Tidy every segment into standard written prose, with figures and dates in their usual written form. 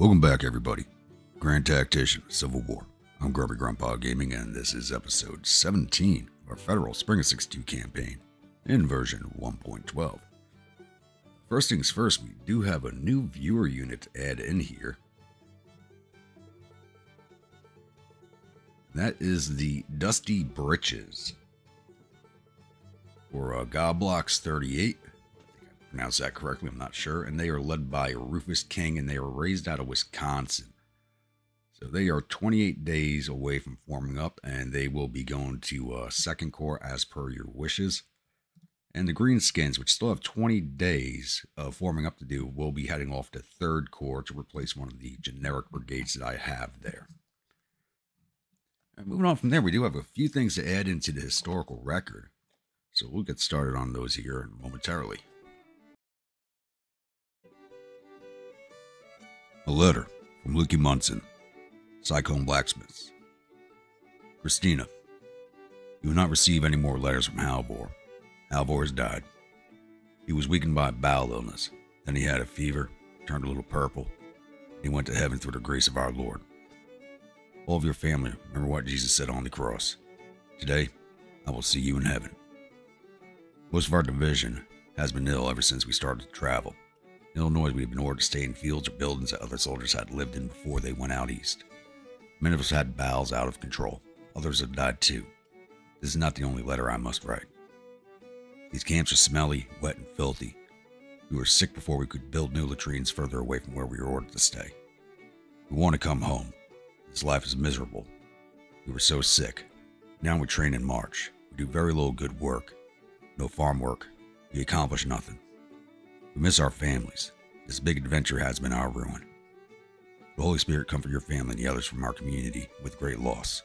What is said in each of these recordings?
Welcome back, everybody. Grand Tactician, Civil War. I'm Grubby Grandpa Gaming, and this is episode 17 of our Federal Spring of 62 campaign in version 1.12. First things first, we do have a new viewer unit to add in here. That is the Dusty Britches for Gobblocks 38. I pronounced that correctly, I'm not sure. And they are led by Rufus King, and they were raised out of Wisconsin. So they are 28 days away from forming up, and they will be going to Second Corps as per your wishes. And the Greenskins, which still have 20 days of forming up to do, will be heading off to Third Corps to replace one of the generic brigades that I have there. And moving on from there, we do have a few things to add into the historical record. So we'll get started on those here momentarily. A letter from Lucky Munson, Cyclone Blacksmiths. Christina, you will not receive any more letters from Halvor. Halvor has died. He was weakened by a bowel illness. Then he had a fever, turned a little purple. He went to heaven through the grace of our Lord. All of your family, remember what Jesus said on the cross. Today, I will see you in heaven. Most of our division has been ill ever since we started to travel. In Illinois, we have been ordered to stay in fields or buildings that other soldiers had lived in before they went out east. Many of us had bowels out of control. Others have died too. This is not the only letter I must write. These camps are smelly, wet, and filthy. We were sick before we could build new latrines further away from where we were ordered to stay. We want to come home. This life is miserable. We were so sick. Now we train and march. We do very little good work. No farm work. We accomplish nothing. We miss our families. This big adventure has been our ruin. The Holy Spirit comfort your family and the others from our community with great loss.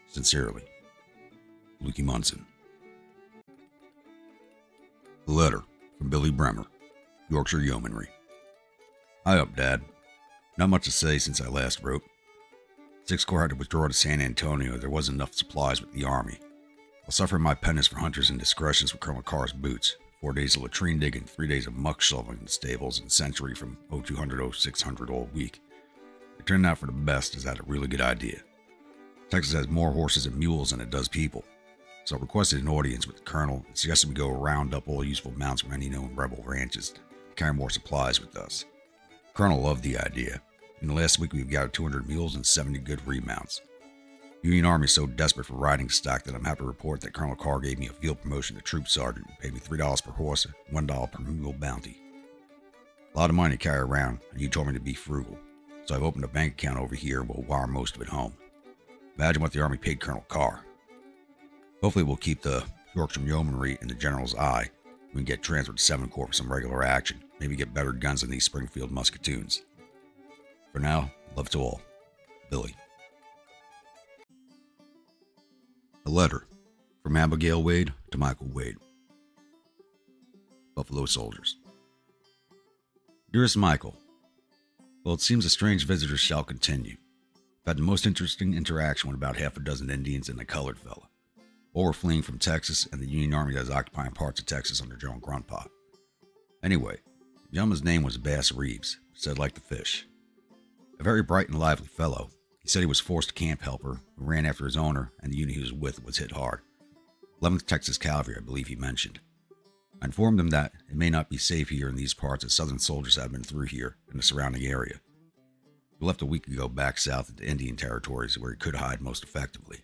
Sincerely, Lucky Munson. A letter from Billy Bremer, Yorkshire Yeomanry. Hi up, Dad. Not much to say since I last wrote. 6th Corps had to withdraw to San Antonio. There wasn't enough supplies with the Army. I'll suffer my penance for hunters' indiscretions with Colonel Carr's boots. 4 days of latrine digging, 3 days of muck shoveling in the stables, and century from 0200 0600 all week. It turned out for the best, is that a really good idea. Texas has more horses and mules than it does people. So I requested an audience with the colonel and suggested we go round up all useful mounts from any known rebel ranches to carry more supplies with us. The colonel loved the idea. In the last week we've gathered 200 mules and 70 good remounts. The Union Army is so desperate for riding stock that I'm happy to report that Colonel Carr gave me a field promotion to troop sergeant and paid me $3 per horse and $1 per mule bounty. A lot of money to carry around, and you told me to be frugal, so I've opened a bank account over here and will wire most of it home. Imagine what the Army paid Colonel Carr. Hopefully we'll keep the Yorkshire Yeomanry in the General's eye. We can get transferred to 7th Corps for some regular action, maybe get better guns than these Springfield Musketeers. For now, love to all. Billy. A letter from Abigail Wade to Michael Wade. Buffalo Soldiers. Dearest Michael, well, it seems a strange visitor shall continue. I've had the most interesting interaction with about half a dozen Indians and a colored fella. All were fleeing from Texas and the Union Army that is occupying parts of Texas under General Grunpot. Anyway, the gentleman's name was Bass Reeves, said like the fish. A very bright and lively fellow. He said he was forced camp helper who ran after his owner, and the unit he was with was hit hard. 11th Texas Cavalry, I believe he mentioned. I informed him that it may not be safe here in these parts as Southern soldiers have been through here in the surrounding area. He left a week ago back south into Indian territories where he could hide most effectively.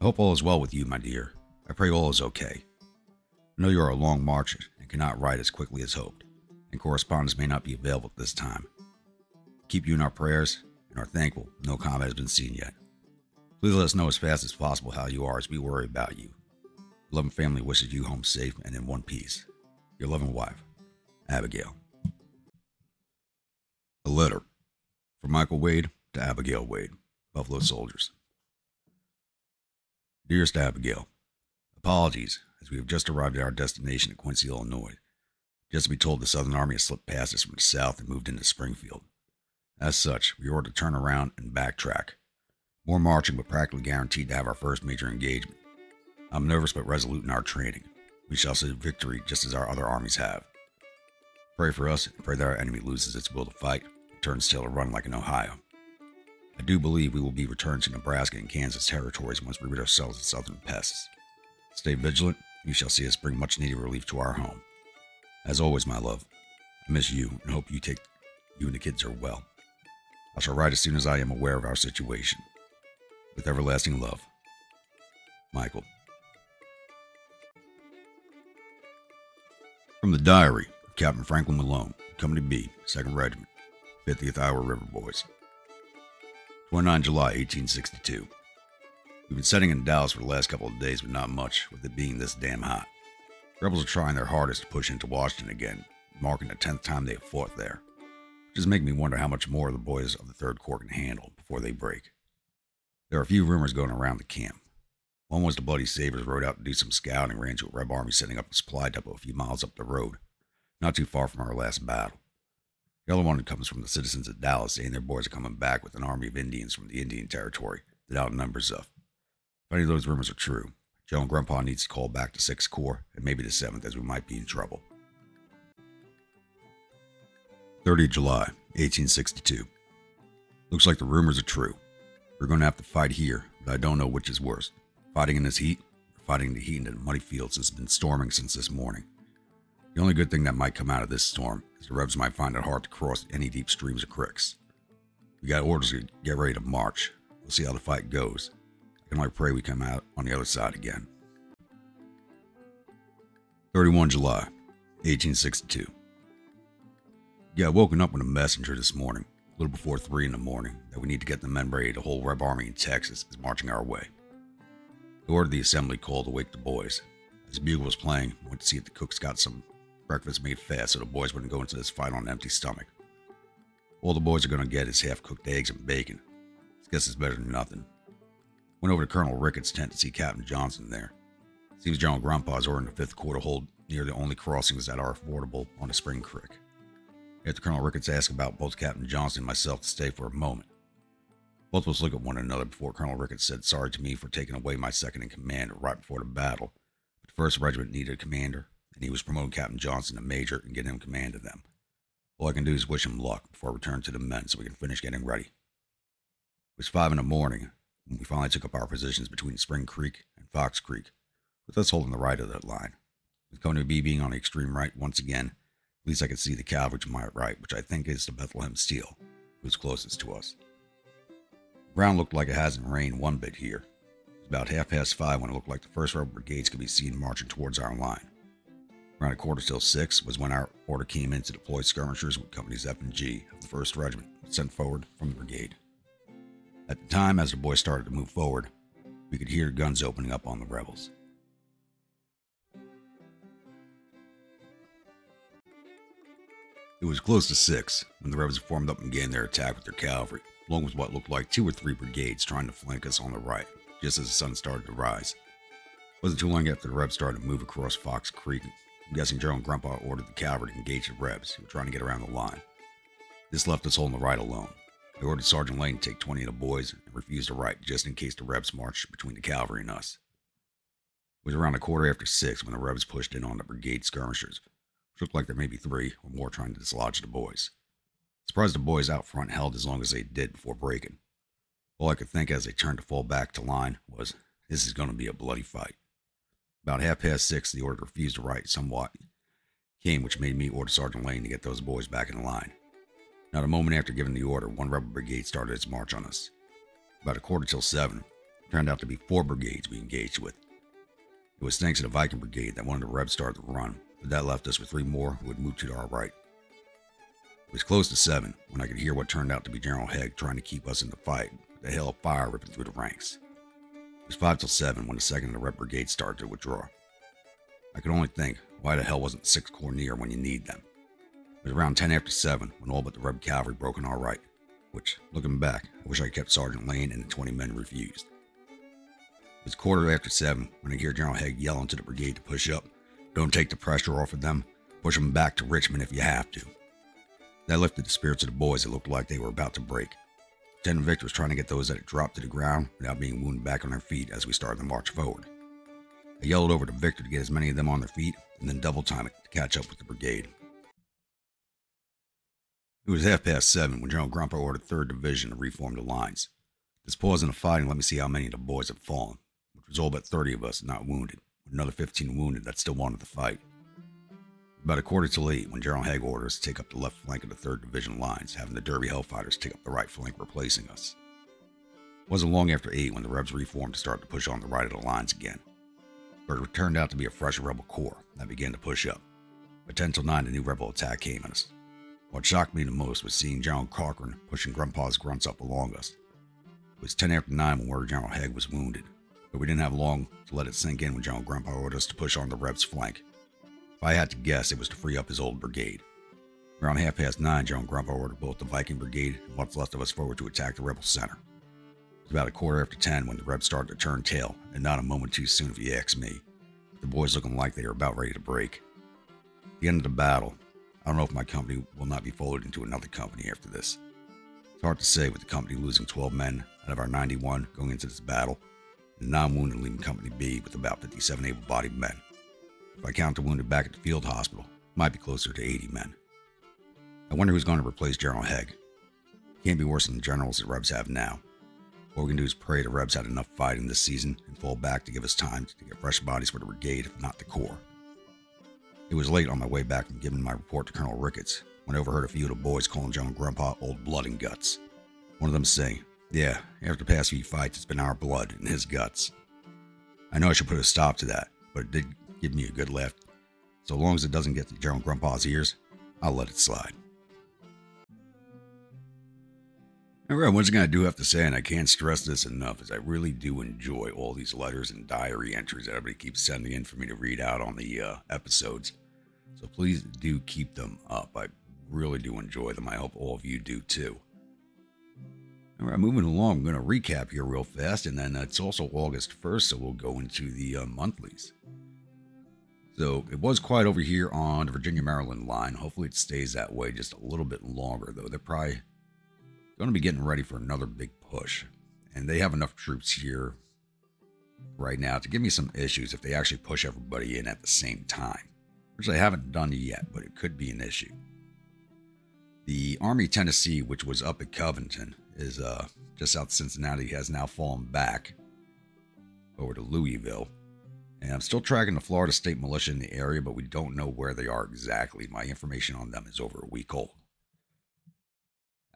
I hope all is well with you, my dear. I pray all is okay. I know you are a long marcher and cannot ride as quickly as hoped, and correspondence may not be available at this time. Keep you in our prayers, and are thankful no combat has been seen yet. Please let us know as fast as possible how you are as we worry about you. Your loving family wishes you home safe and in one piece. Your loving wife, Abigail. A letter from Michael Wade to Abigail Wade, Buffalo Soldiers. Dearest Abigail, apologies as we have just arrived at our destination at Quincy, Illinois. Just to be told the Southern Army has slipped past us from the south and moved into Springfield. As such, we are ordered to turn around and backtrack. More marching, but practically guaranteed to have our first major engagement. I'm nervous but resolute in our training. We shall see victory just as our other armies have. Pray for us and pray that our enemy loses its will to fight, turns tail to run like in Ohio. I do believe we will be returned to Nebraska and Kansas territories once we rid ourselves of southern pests. Stay vigilant, you shall see us bring much needed relief to our home. As always, my love, I miss you and hope you and the kids are well. I shall write as soon as I am aware of our situation. With everlasting love, Michael. From the diary of Captain Franklin Malone, Company B, 2nd Regiment, 50th Iowa River Boys. 29 July 1862. We've been setting in Dallas for the last couple of days, but not much, with it being this damn hot. Rebels are trying their hardest to push into Washington again, marking the 10th time they have fought there, which is making me wonder how much more the boys of the 3rd Corps can handle before they break. There are a few rumors going around the camp. One was the Bloody Sabres rode out to do some scouting and ran into a Reb army setting up a supply depot a few miles up the road, not too far from our last battle. The other one comes from the citizens of Dallas saying their boys are coming back with an army of Indians from the Indian Territory that outnumbers us. If any of those rumors are true, Joe and Grandpa needs to call back to 6th Corps and maybe the 7th, as we might be in trouble. 30 July 1862. Looks like the rumors are true. We're going to have to fight here, but I don't know which is worse. Fighting in this heat, or fighting in the heat in the muddy fields that's been storming since this morning. The only good thing that might come out of this storm is the Rebs might find it hard to cross any deep streams or creeks. We got orders to get ready to march. We'll see how the fight goes. I can only pray we come out on the other side again. 31 July 1862. Yeah, I woken up with a messenger this morning, a little before 3 in the morning, that we need to get the men ready. The whole Reb army in Texas is marching our way. I ordered the assembly call to wake the boys. As the bugle was playing, I went to see if the cooks got some breakfast made fast so the boys wouldn't go into this fight on an empty stomach. All the boys are going to get is half-cooked eggs and bacon. I guess it's better than nothing. Went over to Colonel Ricketts' tent to see Captain Johnson there. Seems General Grandpa is ordering the 5th Corps to hold near the only crossings that are affordable on the Spring Creek. After Colonel Ricketts asked about both Captain Johnson and myself to stay for a moment. Both of us looked at one another before Colonel Ricketts said sorry to me for taking away my second-in-command right before the battle. But the 1st Regiment needed a commander, and he was promoting Captain Johnson to major and getting him command of them. All I can do is wish him luck before I return to the men so we can finish getting ready. It was 5 in the morning when we finally took up our positions between Spring Creek and Fox Creek, with us holding the right of that line. With Company B being on the extreme right once again, at least I could see the cavalry to my right, which I think is the Bethlehem Steel, who was closest to us. The ground looked like it hasn't rained one bit here. It was about 5:30 when it looked like the 1st Rebel Brigades could be seen marching towards our line. Around 6:45 was when our order came in to deploy skirmishers with Companies F and G of the 1st Regiment sent forward from the brigade. At the time, as the boys started to move forward, we could hear guns opening up on the rebels. It was close to 6 when the rebels formed up and began their attack with their cavalry, along with what looked like 2 or 3 brigades trying to flank us on the right, just as the sun started to rise. It wasn't too long after the Rebs started to move across Fox Creek. I'm guessing General Grandpa ordered the cavalry to engage the Rebs who were trying to get around the line. This left us holding the right alone. I ordered Sergeant Lane to take 20 of the boys and refused the right just in case the Rebs marched between the cavalry and us. It was around 6:15 when the Rebs pushed in on the brigade skirmishers, which looked like there may be 3 or more trying to dislodge the boys. Surprised the boys out front held as long as they did before breaking. All I could think as they turned to fall back to line was, this is going to be a bloody fight. About 6:30, the order to refuse to right somewhat came, which made me order Sergeant Lane to get those boys back in line. Not a moment after giving the order, one Rebel brigade started its march on us. About 7:15, it turned out to be 4 brigades we engaged with. It was thanks to the Viking Brigade that one of the Rebs started to run, but that left us with 3 more who had moved to our right. It was close to 7 when I could hear what turned out to be General Haig trying to keep us in the fight, with the hail of fire ripping through the ranks. It was 5 till 7 when the 2nd of the Red Brigade started to withdraw. I could only think, why the hell wasn't the 6th Corps near when you need them? It was around 7:10 when all but the Rebel cavalry broke on our right, which, looking back, I wish I kept Sergeant Lane and the 20 men refused. It was 7:15 when I hear General Haig yelling to the brigade to push up. Don't take the pressure off of them. Push them back to Richmond if you have to. That lifted the spirits of the boys that looked like they were about to break. Lieutenant Victor was trying to get those that had dropped to the ground without being wounded back on their feet as we started the march forward. I yelled over to Victor to get as many of them on their feet and then double time it to catch up with the brigade. It was 7:30 when General Grumper ordered 3rd Division to reform the lines. This pause in the fighting let me see how many of the boys had fallen, which was all but 30 of us not wounded, with another 15 wounded that still wanted to fight. About 7:45 when General Haig ordered us to take up the left flank of the 3rd Division lines, having the Derby Hellfighters take up the right flank replacing us. It wasn't long after 8 when the Rebs reformed to start to push on the right of the lines again. But it turned out to be a fresh rebel corps that began to push up. By 10 till 9 the new rebel attack came at us. What shocked me the most was seeing General Cochran pushing Grumpa's grunts up along us. It was 10 after 9 when word General Haig was wounded, but we didn't have long to let it sink in when General Grumpa ordered us to push on the Rebs' flank. If I had to guess, it was to free up his old brigade. Around 9:30, General Grumpa ordered both the Viking Brigade and what's left of us forward to attack the rebel center. It was about 10:15 when the Rebs started to turn tail, and not a moment too soon if you ask me. The boys looking like they were about ready to break. At the end of the battle, I don't know if my company will not be folded into another company after this. It's hard to say with the company losing 12 men out of our 91 going into this battle, and 9 wounded leaving Company B with about 57 able-bodied men. If I count the wounded back at the field hospital, it might be closer to 80 men. I wonder who's going to replace General Haig. It can't be worse than the generals the Rebs have now. What we can do is pray the Rebs had enough fighting this season and fall back to give us time to get fresh bodies for the brigade, if not the corps. It was late on my way back from giving my report to Colonel Ricketts when I overheard a few of the boys calling General Grumpa old blood and guts. One of them saying, "Yeah, after the past few fights, it's been our blood and his guts." I know I should put a stop to that, but it did give me a good laugh. So long as it doesn't get to General Grumpa's ears, I'll let it slide. Alright, once again, I do have to say, and I can't stress this enough, is I really do enjoy all these letters and diary entries that everybody keeps sending in for me to read out on the episodes. So please do keep them up. I really do enjoy them. I hope all of you do too. Alright, moving along, I'm going to recap here real fast, and then it's also August 1st, so we'll go into the monthlies. So it was quiet over here on the Virginia-Maryland line. Hopefully it stays that way just a little bit longer, though. They're probably going to be getting ready for another big push. And they have enough troops here right now to give me some issues if they actually push everybody in at the same time. Which they haven't done yet, but it could be an issue. The Army Tennessee, which was up at Covington, is just south of Cincinnati, has now fallen back over to Louisville. And I'm still tracking the Florida State Militia in the area, but we don't know where they are exactly. My information on them is over a week old.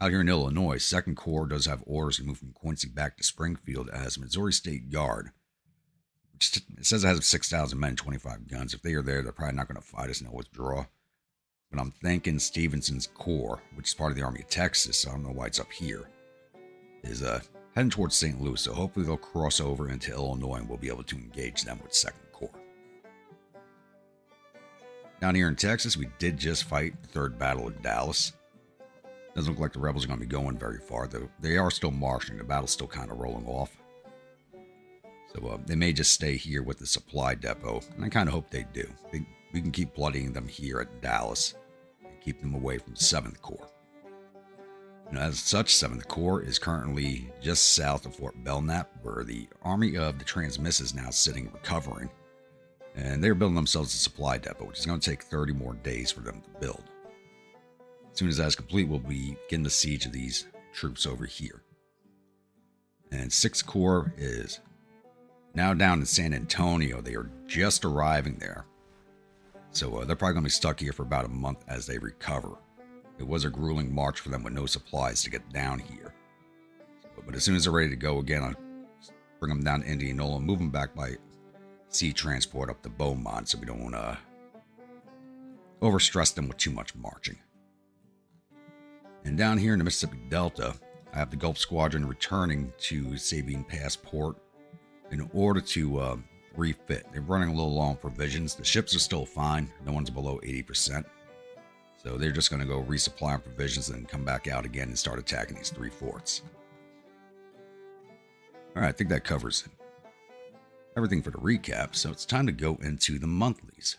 Out here in Illinois, 2nd Corps does have orders to move from Quincy back to Springfield as Missouri State Guard. Which it says it has 6,000 men, 25 guns. If they are there, they're probably not going to fight us and they'll withdraw. But I'm thinking Stevenson's Corps, which is part of the Army of Texas, so I don't know why it's up here, is heading towards St. Louis. So hopefully they'll cross over into Illinois and we'll be able to engage them with 2nd Corps. Down here in Texas, we did just fight the 3rd Battle of Dallas. Doesn't look like the rebels are going to be going very far, though. They are still marching. The battle's still kind of rolling off. So they may just stay here with the supply depot, and I kind of hope they do. We can keep bloodying them here at Dallas and keep them away from 7th Corps. And as such, 7th Corps is currently just south of Fort Belknap, where the Army of the Trans-Miss is now sitting recovering. And they're building themselves a supply depot, which is going to take 30 more days for them to build. As soon as that's complete, we'll begin the siege of these troops over here. And 6th Corps is now down in San Antonio. They are just arriving there. So they're probably going to be stuck here for about a month as they recover. It was a grueling march for them with no supplies to get down here. But as soon as they're ready to go again, I'll bring them down to Indianola and move them back by sea transport up to Beaumont so we don't overstress them with too much marching. And down here in the Mississippi Delta, I have the Gulf Squadron returning to Sabine Pass Port in order to refit. They're running a little low on provisions. The ships are still fine. No one's below 80%. So they're just going to go resupply on provisions and come back out again and start attacking these 3 forts. All right, I think that covers everything for the recap. So it's time to go into the monthlies.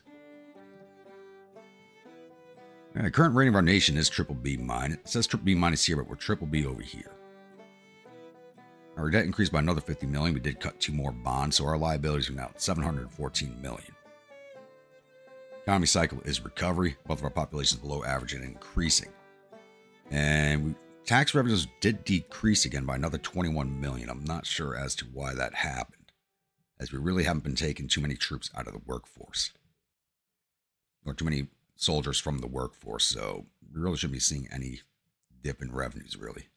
All right, current rating of our nation is BBB-. It says BBB- here, but we're BBB over here. Our debt increased by another $50 million. We did cut 2 more bonds, so our liabilities are now at $714 million. Economy cycle is recovery. Both of our populations below average and increasing. And tax revenues did decrease again by another 21 million. I'm not sure as to why that happened, as we really haven't been taking too many troops out of the workforce, or too many soldiers from the workforce, so we really shouldn't be seeing any dip in revenues, really.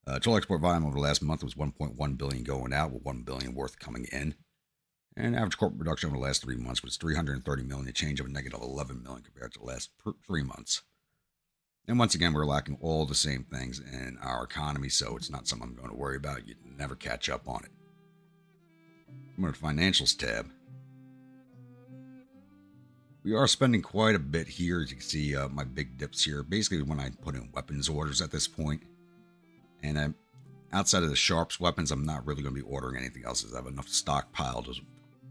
Total export volume over the last month was 1.1 billion going out, with 1 billion worth coming in. And average corporate production over the last 3 months was 330 million, a change of a negative 11 million compared to the last 3 months. And once again, we're lacking all the same things in our economy, so it's not something I'm going to worry about. You'd never catch up on it. I'm going to the financials tab. We are spending quite a bit here. As you can see, my big dips here. Basically, when I put in weapons orders at this point. And outside of the Sharps weapons, I'm not really going to be ordering anything else, as I have enough stockpiled as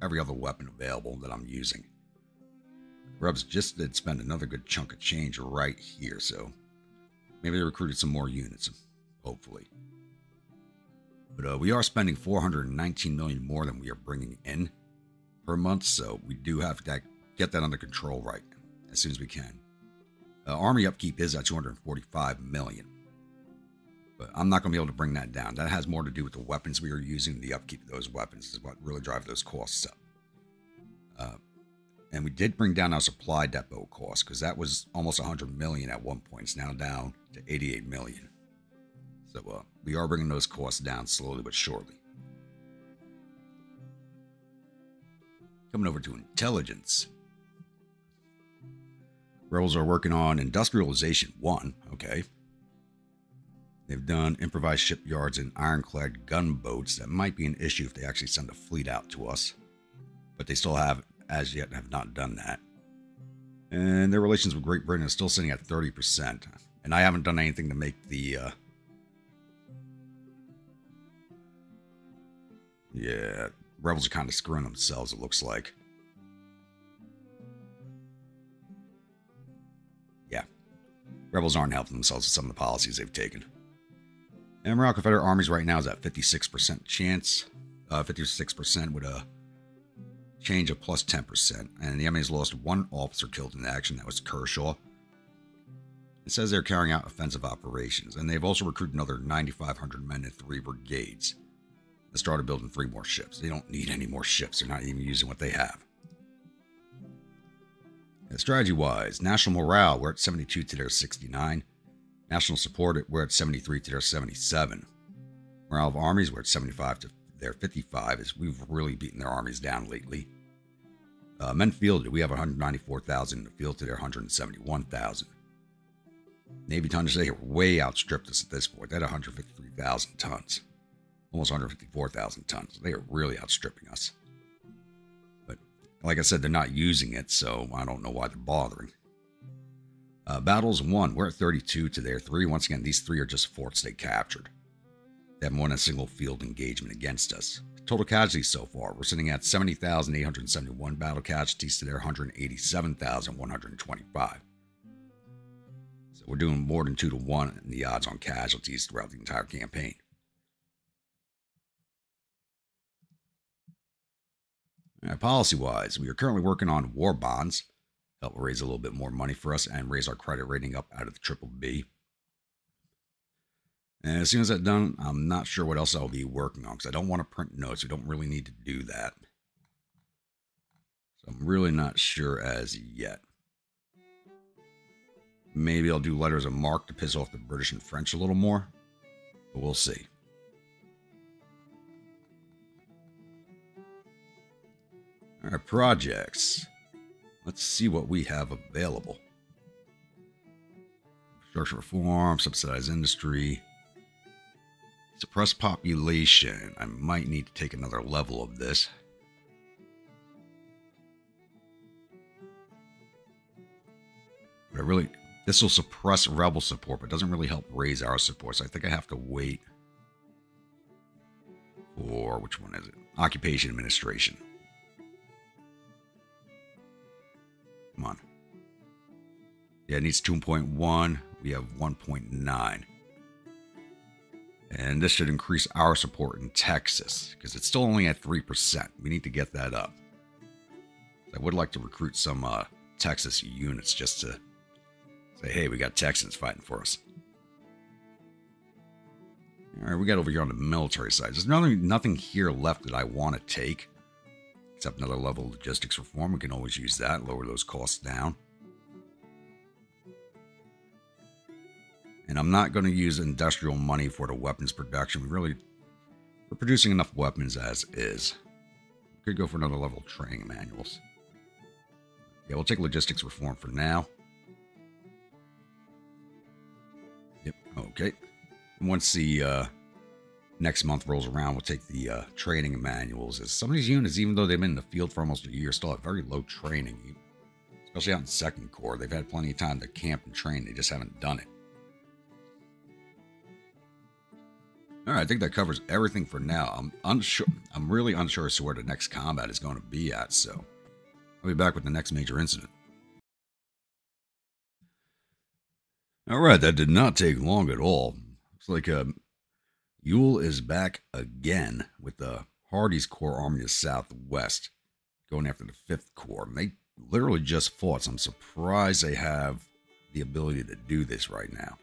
every other weapon available that I'm using. The Rebs just did spend another good chunk of change right here, so maybe they recruited some more units, hopefully. But we are spending 419 million more than we are bringing in per month, so we do have to get that under control right as soon as we can. Army upkeep is at 245 million. But I'm not going to be able to bring that down. That has more to do with the weapons we are using. The upkeep of those weapons is what really drives those costs up. And we did bring down our supply depot cost, because that was almost 100 million at one point. It's now down to 88 million. So we are bringing those costs down slowly but surely. Coming over to intelligence. Rebels are working on Industrialization 1. Okay. They've done improvised shipyards and ironclad gunboats. That might be an issue if they actually send a fleet out to us. But they still have, as yet, have not done that. And their relations with Great Britain is still sitting at 30%. And I haven't done anything to make the... Yeah, rebels are kind of screwing themselves, it looks like. Yeah. Rebels aren't helping themselves with some of the policies they've taken. And morale Confederate armies right now is at 56% chance. 56% with a change of plus 10%. And the enemy has lost one officer killed in action. That was Kershaw. It says they're carrying out offensive operations. And they've also recruited another 9,500 men in 3 brigades. They started building 3 more ships. They don't need any more ships. They're not even using what they have. Strategy-wise, national morale, we're at 72 to their 69. National support, we're at 73 to their 77. Morale of armies, we're at 75 to their 55, as we've really beaten their armies down lately. Men fielded, we have 194,000 in the field to their 171,000. Navy tonnage, they way outstripped us at this point. They had 153,000 tons. Almost 154,000 tons. They are really outstripping us. But like I said, they're not using it, so I don't know why they're bothering. Battles won. We're at 32 to their 3. Once again, these 3 are just forts they captured. They haven't won a single field engagement against us. Total casualties so far, we're sitting at 70,871 battle casualties to their 187,125. So we're doing more than 2 to 1 in the odds on casualties throughout the entire campaign. Policy-wise, we are currently working on war bonds. Help raise a little bit more money for us and raise our credit rating up out of the triple B. And as soon as that's done, I'm not sure what else I'll be working on, because I don't want to print notes. We don't really need to do that. So I'm really not sure as yet. Maybe I'll do letters of marque to piss off the British and French a little more. But we'll see. Alright, projects. Let's see what we have available. Structural reform, subsidized industry, suppress population. I might need to take another level of this. But this will suppress rebel support, but doesn't really help raise our support. So I think I have to wait for, which one is it? Occupation administration. Come on. Yeah, it needs 2.1. We have 1.9. And this should increase our support in Texas, because it's still only at 3%. We need to get that up. I would like to recruit some Texas units just to say, hey, we got Texans fighting for us. All right, we got over here on the military side. There's nothing here left that I want to take, except another level of logistics reform. We can always use that, lower those costs down. And I'm not going to use industrial money for the weapons production. We're producing enough weapons as is. We could go for another level of training manuals. Yeah, we'll take logistics reform for now. Yep, okay. And once the next month rolls around, we'll take the training manuals. As some of these units, even though they've been in the field for almost a year, still have very low training. Especially out in 2nd Corps. They've had plenty of time to camp and train. They just haven't done it. All right, I think that covers everything for now. I'm really unsure as to where the next combat is going to be at, so I'll be back with the next major incident. All right, that did not take long at all. Looks like Ewell is back again with the Hardee's Corps Army to the southwest, going after the 5th Corps. And they literally just fought, so I'm surprised they have the ability to do this right now.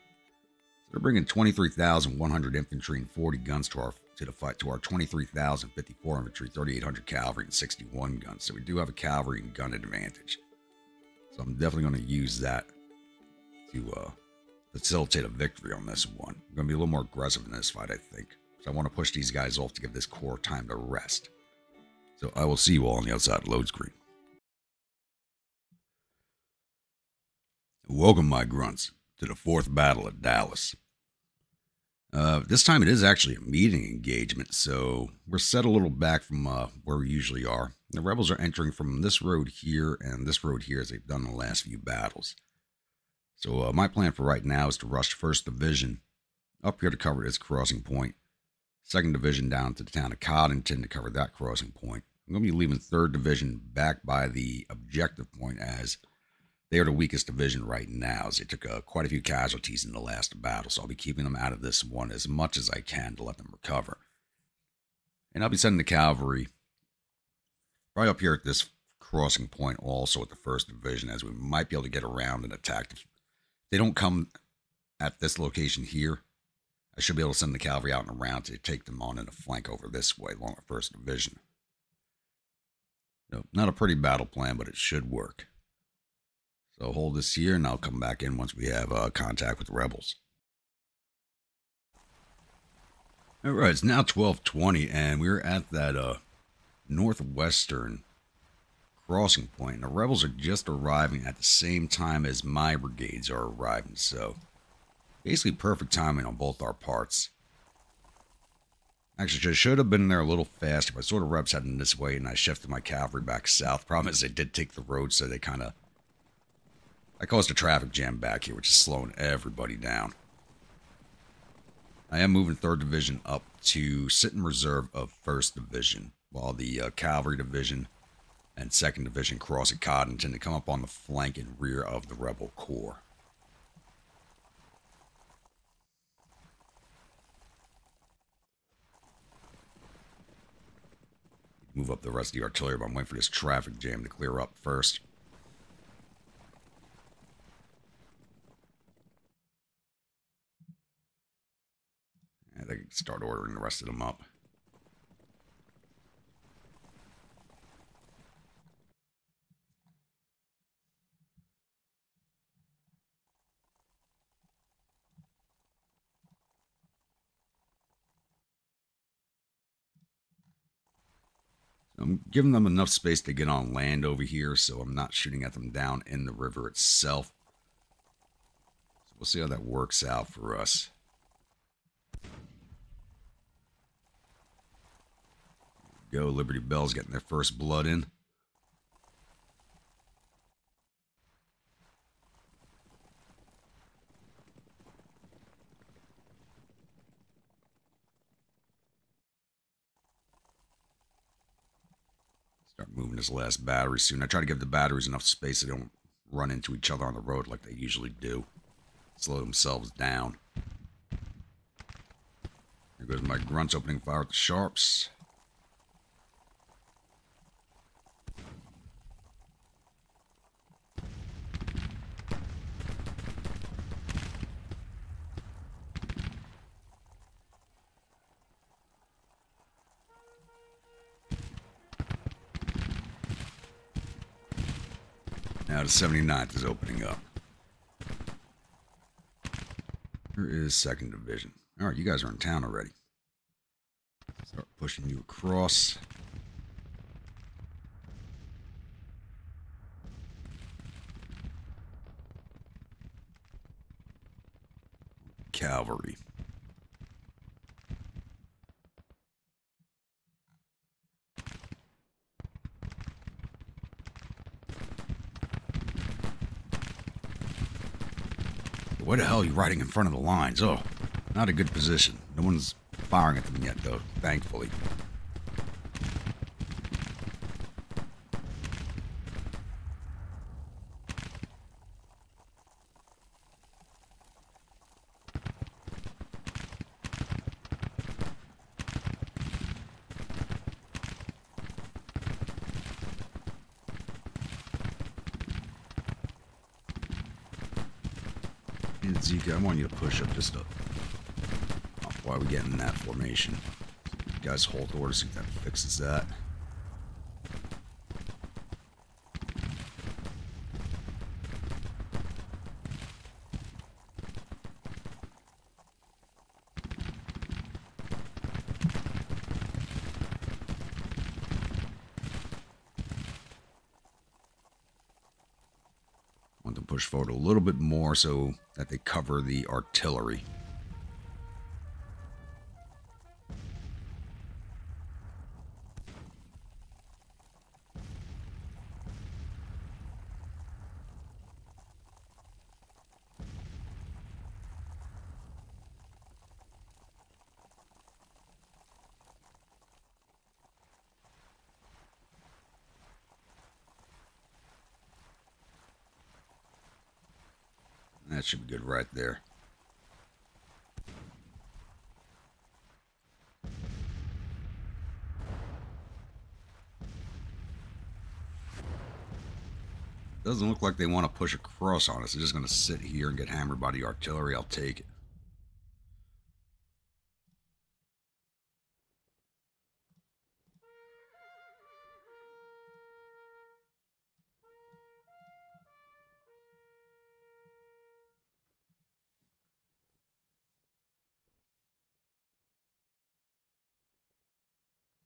They're bringing 23,100 infantry and 40 guns to the fight to our 23,054 infantry, 3,800 cavalry, and 61 guns. So we do have a cavalry and gun advantage. So I'm definitely going to use that to facilitate a victory on this one. I'm going to be a little more aggressive in this fight, I think. So I want to push these guys off to give this corps time to rest. So I will see you all on the outside load screen. Welcome, my grunts, to the 4th Battle at Dallas. This time it is actually a meeting engagement, so we're set a little back from where we usually are. The rebels are entering from this road here and this road here as they've done in the last few battles. So my plan for right now is to rush 1st Division up here to cover this crossing point. 2nd Division down to the town of Coddington to cover that crossing point. I'm going to be leaving 3rd Division back by the objective point as they are the weakest division right now, as they took quite a few casualties in the last battle, so I'll be keeping them out of this one as much as I can to let them recover. And I'll be sending the cavalry right up here at this crossing point also at the 1st Division, as we might be able to get around and attack. If they don't come at this location here, I should be able to send the cavalry out and around to take them on in a flank over this way along the 1st Division. No, not a pretty battle plan, but it should work. So hold this here, and I'll come back in once we have contact with the rebels. All right, it's now 12:20, and we're at that northwestern crossing point. And the rebels are just arriving at the same time as my brigades are arriving, so basically perfect timing on both our parts. Actually, I should have been there a little faster, but I saw the reps heading this way, and I shifted my cavalry back south. Problem is, they did take the road, so they kind of... I caused a traffic jam back here, which is slowing everybody down. I am moving 3rd Division up to sit in reserve of 1st Division, while the Cavalry Division and 2nd Division cross at Coddington to come up on the flank and rear of the Rebel Corps. Move up the rest of the artillery, but I'm waiting for this traffic jam to clear up first. I think I can start ordering the rest of them up. I'm giving them enough space to get on land over here, so I'm not shooting at them down in the river itself. So we'll see how that works out for us. Go, Liberty Bell's getting their first blood in. Start moving this last battery soon. I try to give the batteries enough space so they don't run into each other on the road like they usually do. Slow themselves down. There goes my grunts opening fire at the sharps. Now the 79th is opening up. Here is 2nd Division. All right, you guys are in town already. Start pushing you across. Cavalry. Where the hell are you riding in front of the lines? Oh, not a good position. No one's firing at them yet, though, thankfully. And Zeke, I want you to push up just a... Oh, why are we getting in that formation? You guys hold order, see if that fixes that. Want to push forward a little bit more so that they cover the artillery. That should be good right there. Doesn't look like they want to push across on us. They're just going to sit here and get hammered by the artillery. I'll take it.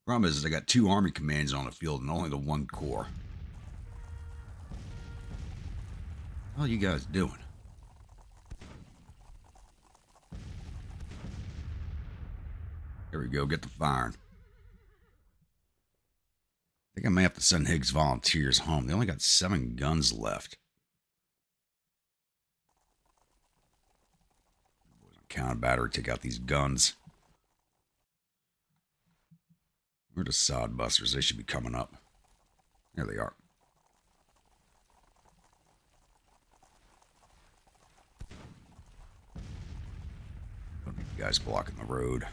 Problem is, they got 2 army commands on the field and only the 1 corps. What are you guys doing? Here we go, get the firing. I think I may have to send Higgs volunteers home. They only got 7 guns left. Counter battery, take out these guns. Where are the sod busters? They should be coming up. There they are. Don't need you guys blocking the road.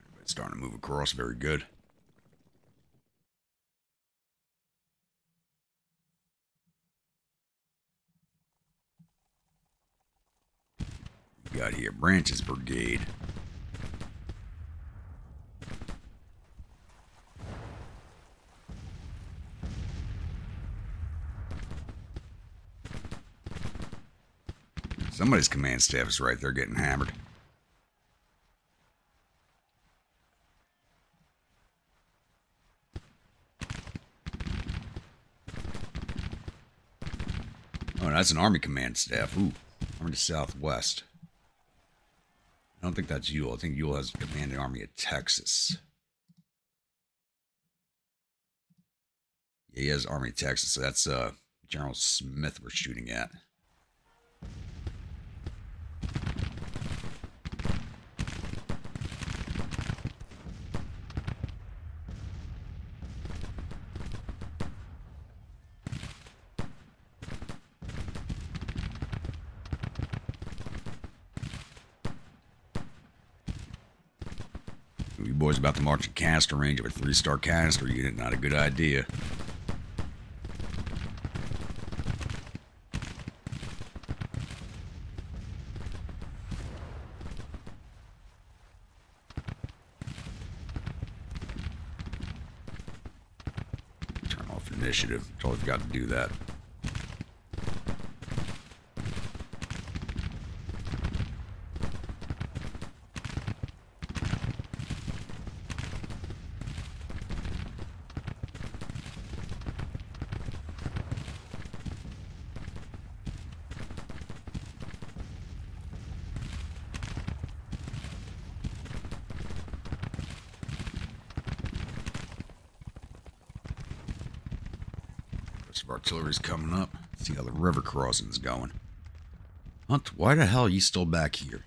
Everybody's starting to move across. Very good. We got here Branch's Brigade. Somebody's command staff is right there getting hammered. Oh, that's an army command staff. Ooh, Army to Southwest. I don't think that's Ewell. I think Ewell has command the Army of Texas. Yeah, he has Army of Texas. So that's General Smith we're shooting at. boys about to march in caster range of a 3-star caster unit. Not a good idea. Turn off initiative. Totally forgot to do that. Artillery's coming up. See how the river crossing's going. Hunt, why the hell are you still back here?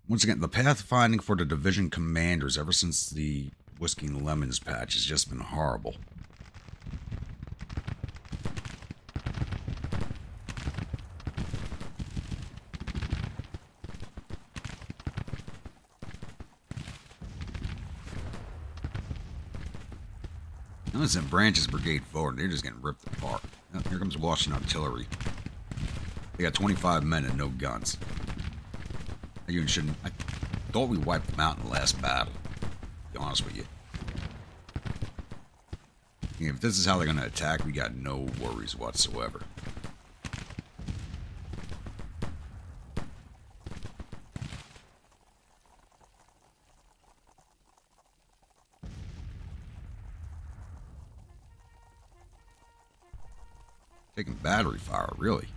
Once again, the pathfinding for the division commanders ever since the Whiskey and Lemons patch has just been horrible. Notice that Branch's brigade forward, they're just getting ripped apart. Oh, here comes Washington artillery. They got 25 men and no guns. I thought we wiped them out in the last battle, to be honest with you. If this is how they're going to attack, we got no worries whatsoever. Taking battery fire, really.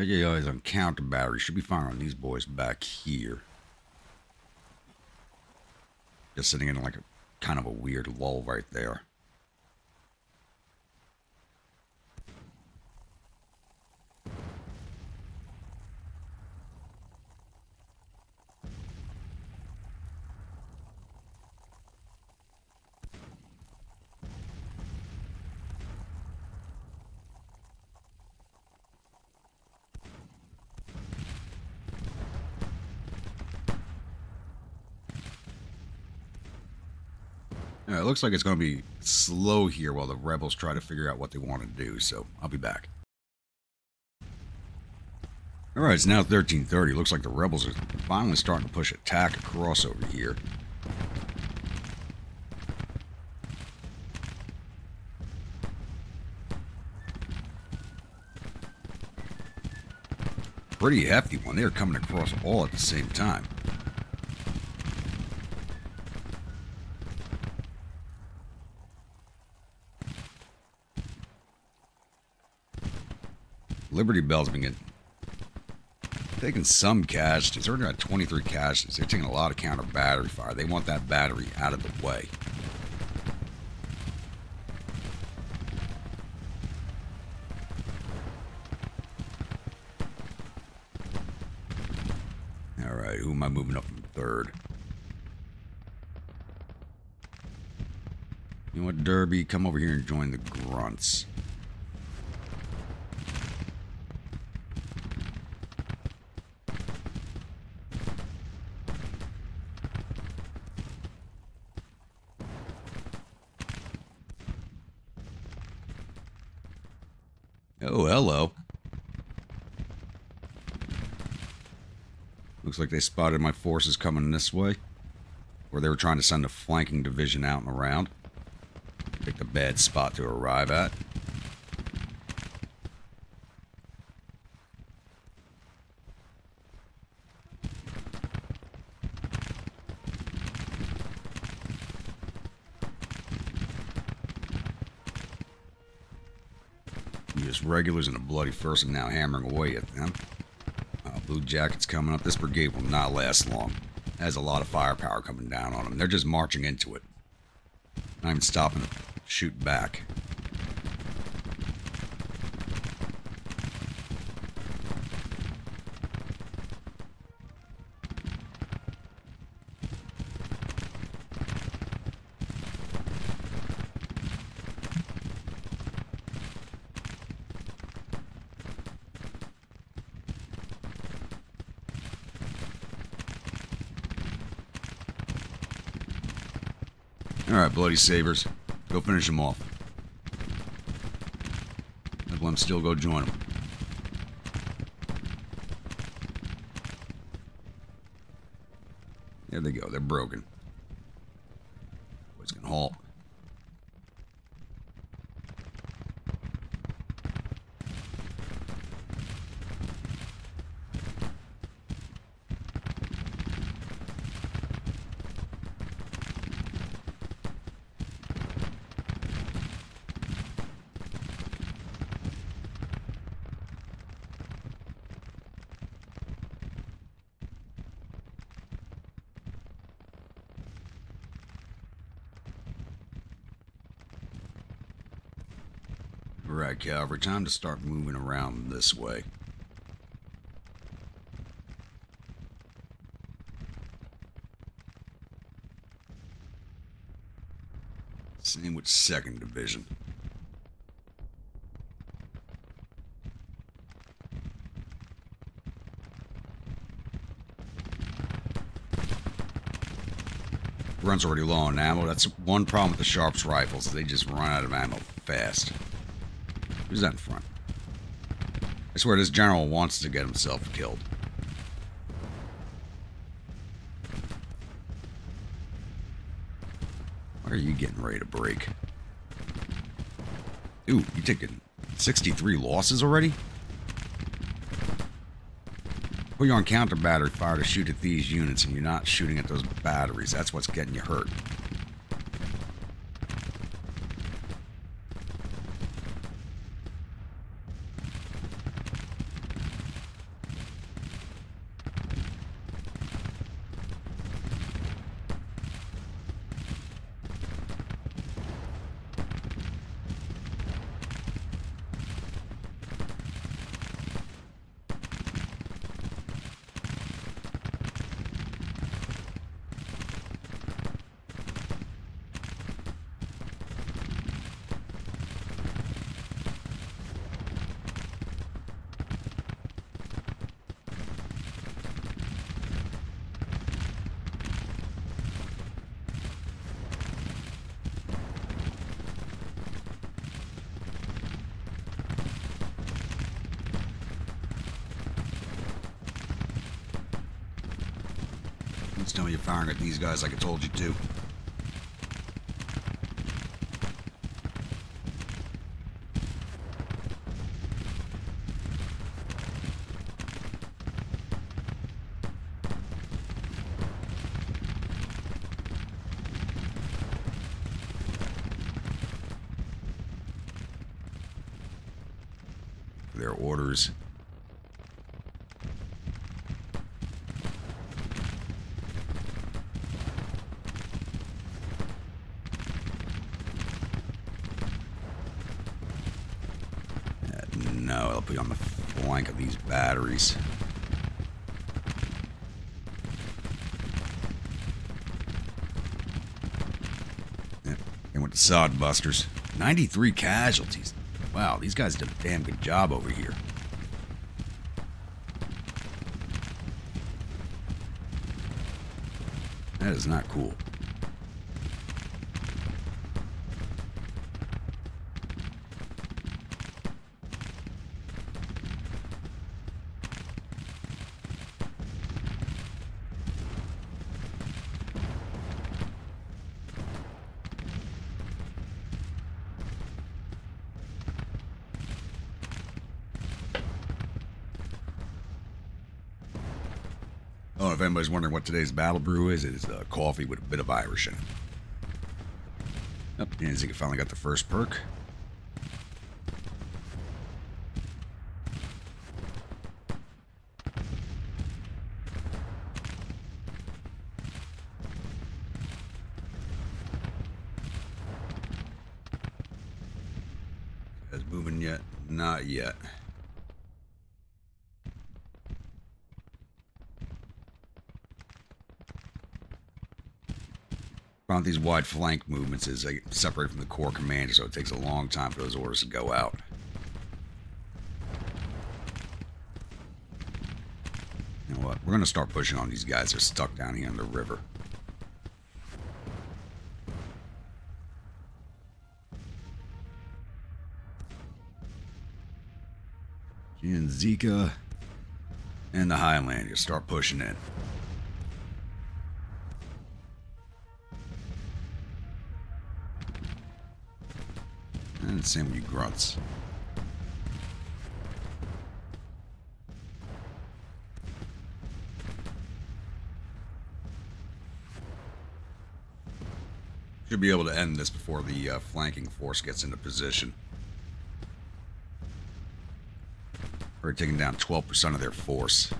Yeah, is on counter battery. Should be firing on these boys back here. Just sitting in like a kind of a weird lull right there. It looks like it's going to be slow here while the rebels try to figure out what they want to do, so I'll be back. Alright, it's now 13:30. Looks like the rebels are finally starting to push attack across over here. Pretty hefty one. They're coming across all at the same time. Liberty Bell's been taking some casualties. They're got 23 casualties. They're taking a lot of counter battery fire. They want that battery out of the way. Alright, who am I moving up from third? You know what, Derby? Come over here and join the grunts. Oh, hello. Looks like they spotted my forces coming this way. Where they were trying to send a flanking division out and around. Picked a bad spot to arrive at. Just regulars and a bloody first and now hammering away at them. Blue Jackets coming up. This brigade will not last long. It has a lot of firepower coming down on them. They're just marching into it. Not even stopping to shoot back. Alright, Bloody Sabers. Go finish them off. Let them still go join them. There they go. They're broken. Boys can halt. Alright, cavalry, time to start moving around this way. Same with 2nd Division. Run's already low on ammo. That's one problem with the Sharps rifles. They just run out of ammo fast. Who's that in front? I swear this general wants to get himself killed. Why are you getting ready to break? Ooh, you taking 63 losses already? Well, you're on counter battery fire to shoot at these units and you're not shooting at those batteries. That's what's getting you hurt. Tell me you're firing at these guys like I told you to. Their orders. No, they'll be on the flank of these batteries. Yep, they went to sod busters. 93 casualties. Wow, these guys did a damn good job over here. That is not cool. Oh, if anybody's wondering what today's battle brew is, it is coffee with a bit of Irish in it. Yep, and Ziggy finally got the first perk. moving yet? Not yet. Found these wide flank movements as they separate from the core commander, so it takes a long time for those orders to go out. You know what? We're going to start pushing on these guys that are stuck down here in the river. And Zika and the Highlanders start pushing in. And same with you grunts. Should be able to end this before the flanking force gets into position. We're taking down 12% of their force.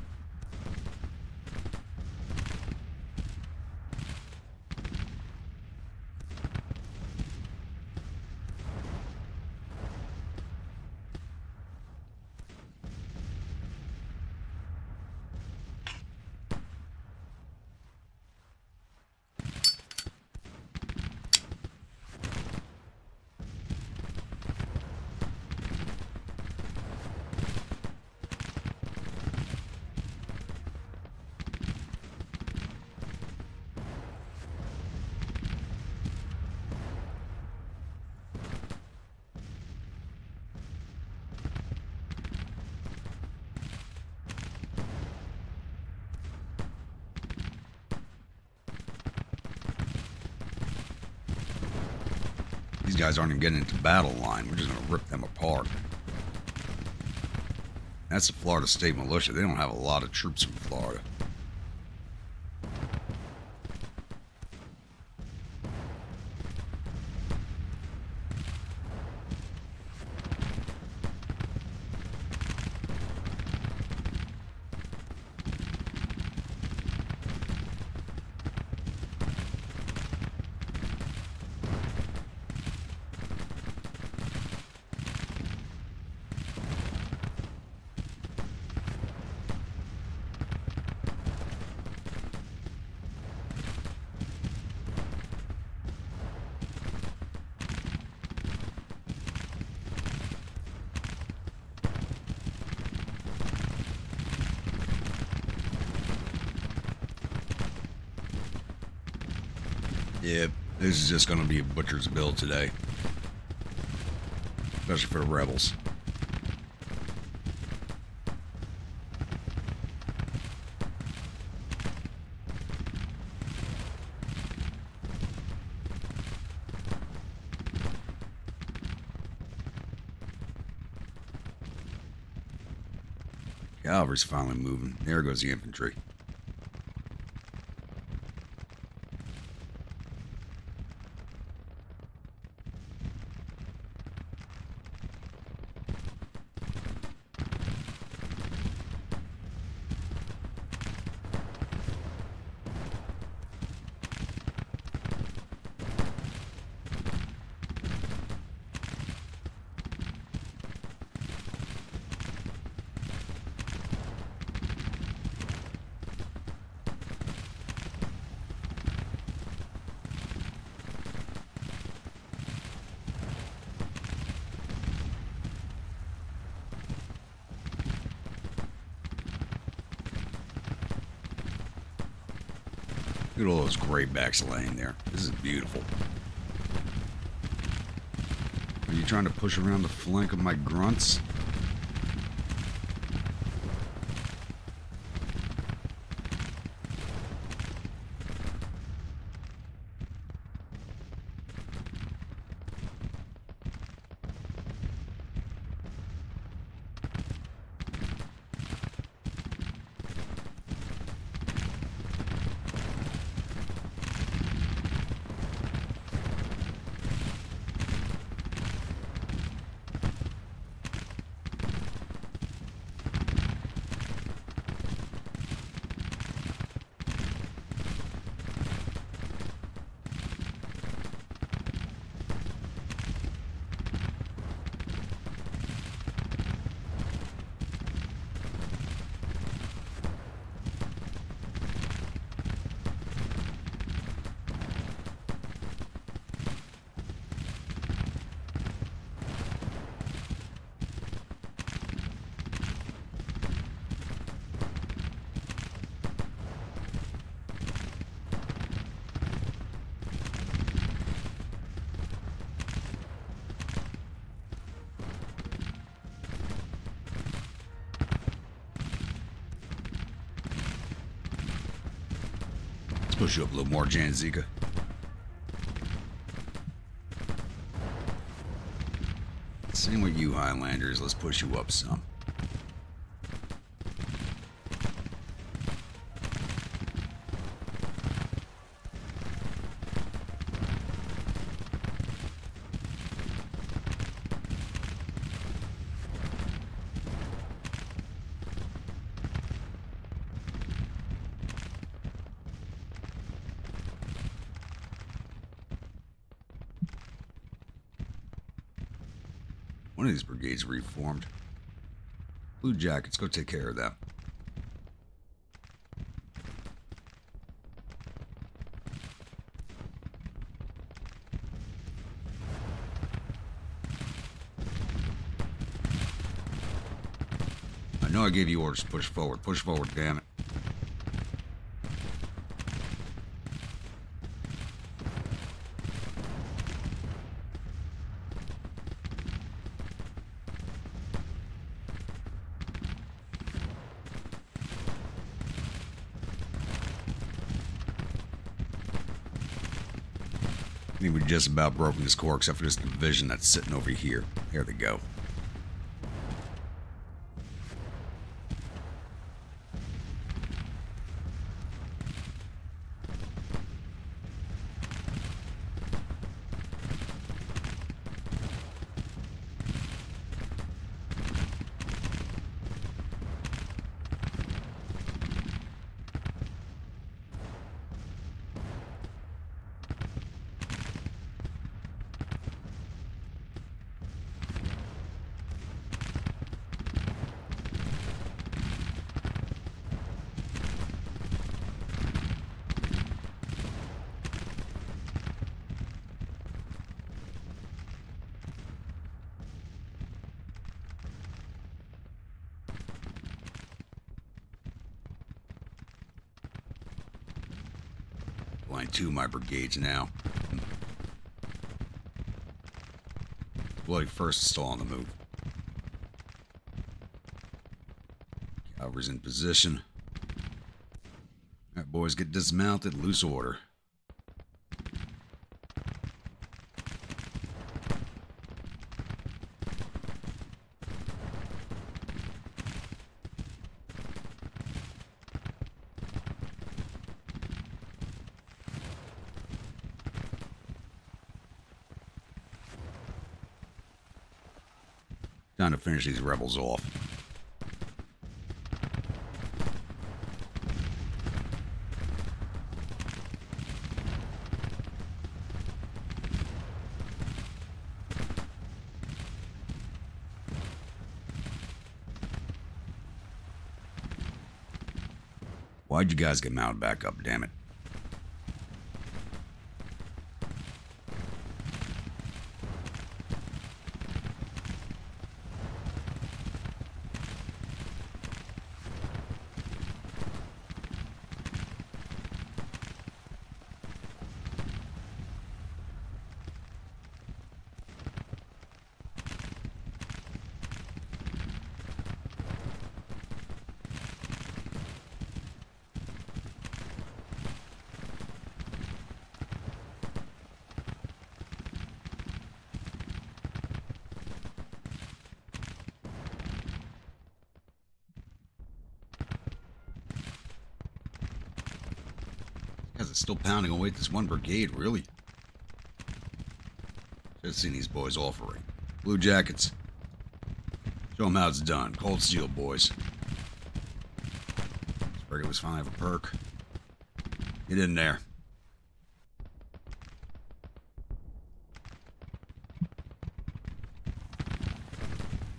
These guys aren't even getting into battle line. We're just going to rip them apart. That's the Florida State Militia. They don't have a lot of troops in Florida. Yeah, this is just going to be a butcher's build today. Especially for the rebels. Cavalry's finally moving. There goes the infantry. Look at all those graybacks laying there. This is beautiful. Are you trying to push around the flank of my grunts? push you up a little more, Janzika. Same with you, Highlanders. Let's push you up some. One of these brigades reformed. Blue Jackets, go take care of that. I know I gave you orders to push forward. Push forward, damn it. I think we've just about broken this core except for this division that's sitting over here. Here they go. Line 2, my brigades now. Bloody first is still on the move. Cavalry's in position. Alright, boys, get dismounted. Loose order. Time to finish these rebels off. Why'd you guys get mounted back up, damn it? Guys, it's still pounding away at this one brigade, really. Should have seen these boys offering. Blue Jackets. Show them how it's done. Cold steel, boys. This brigade was finally have a perk. Get in there.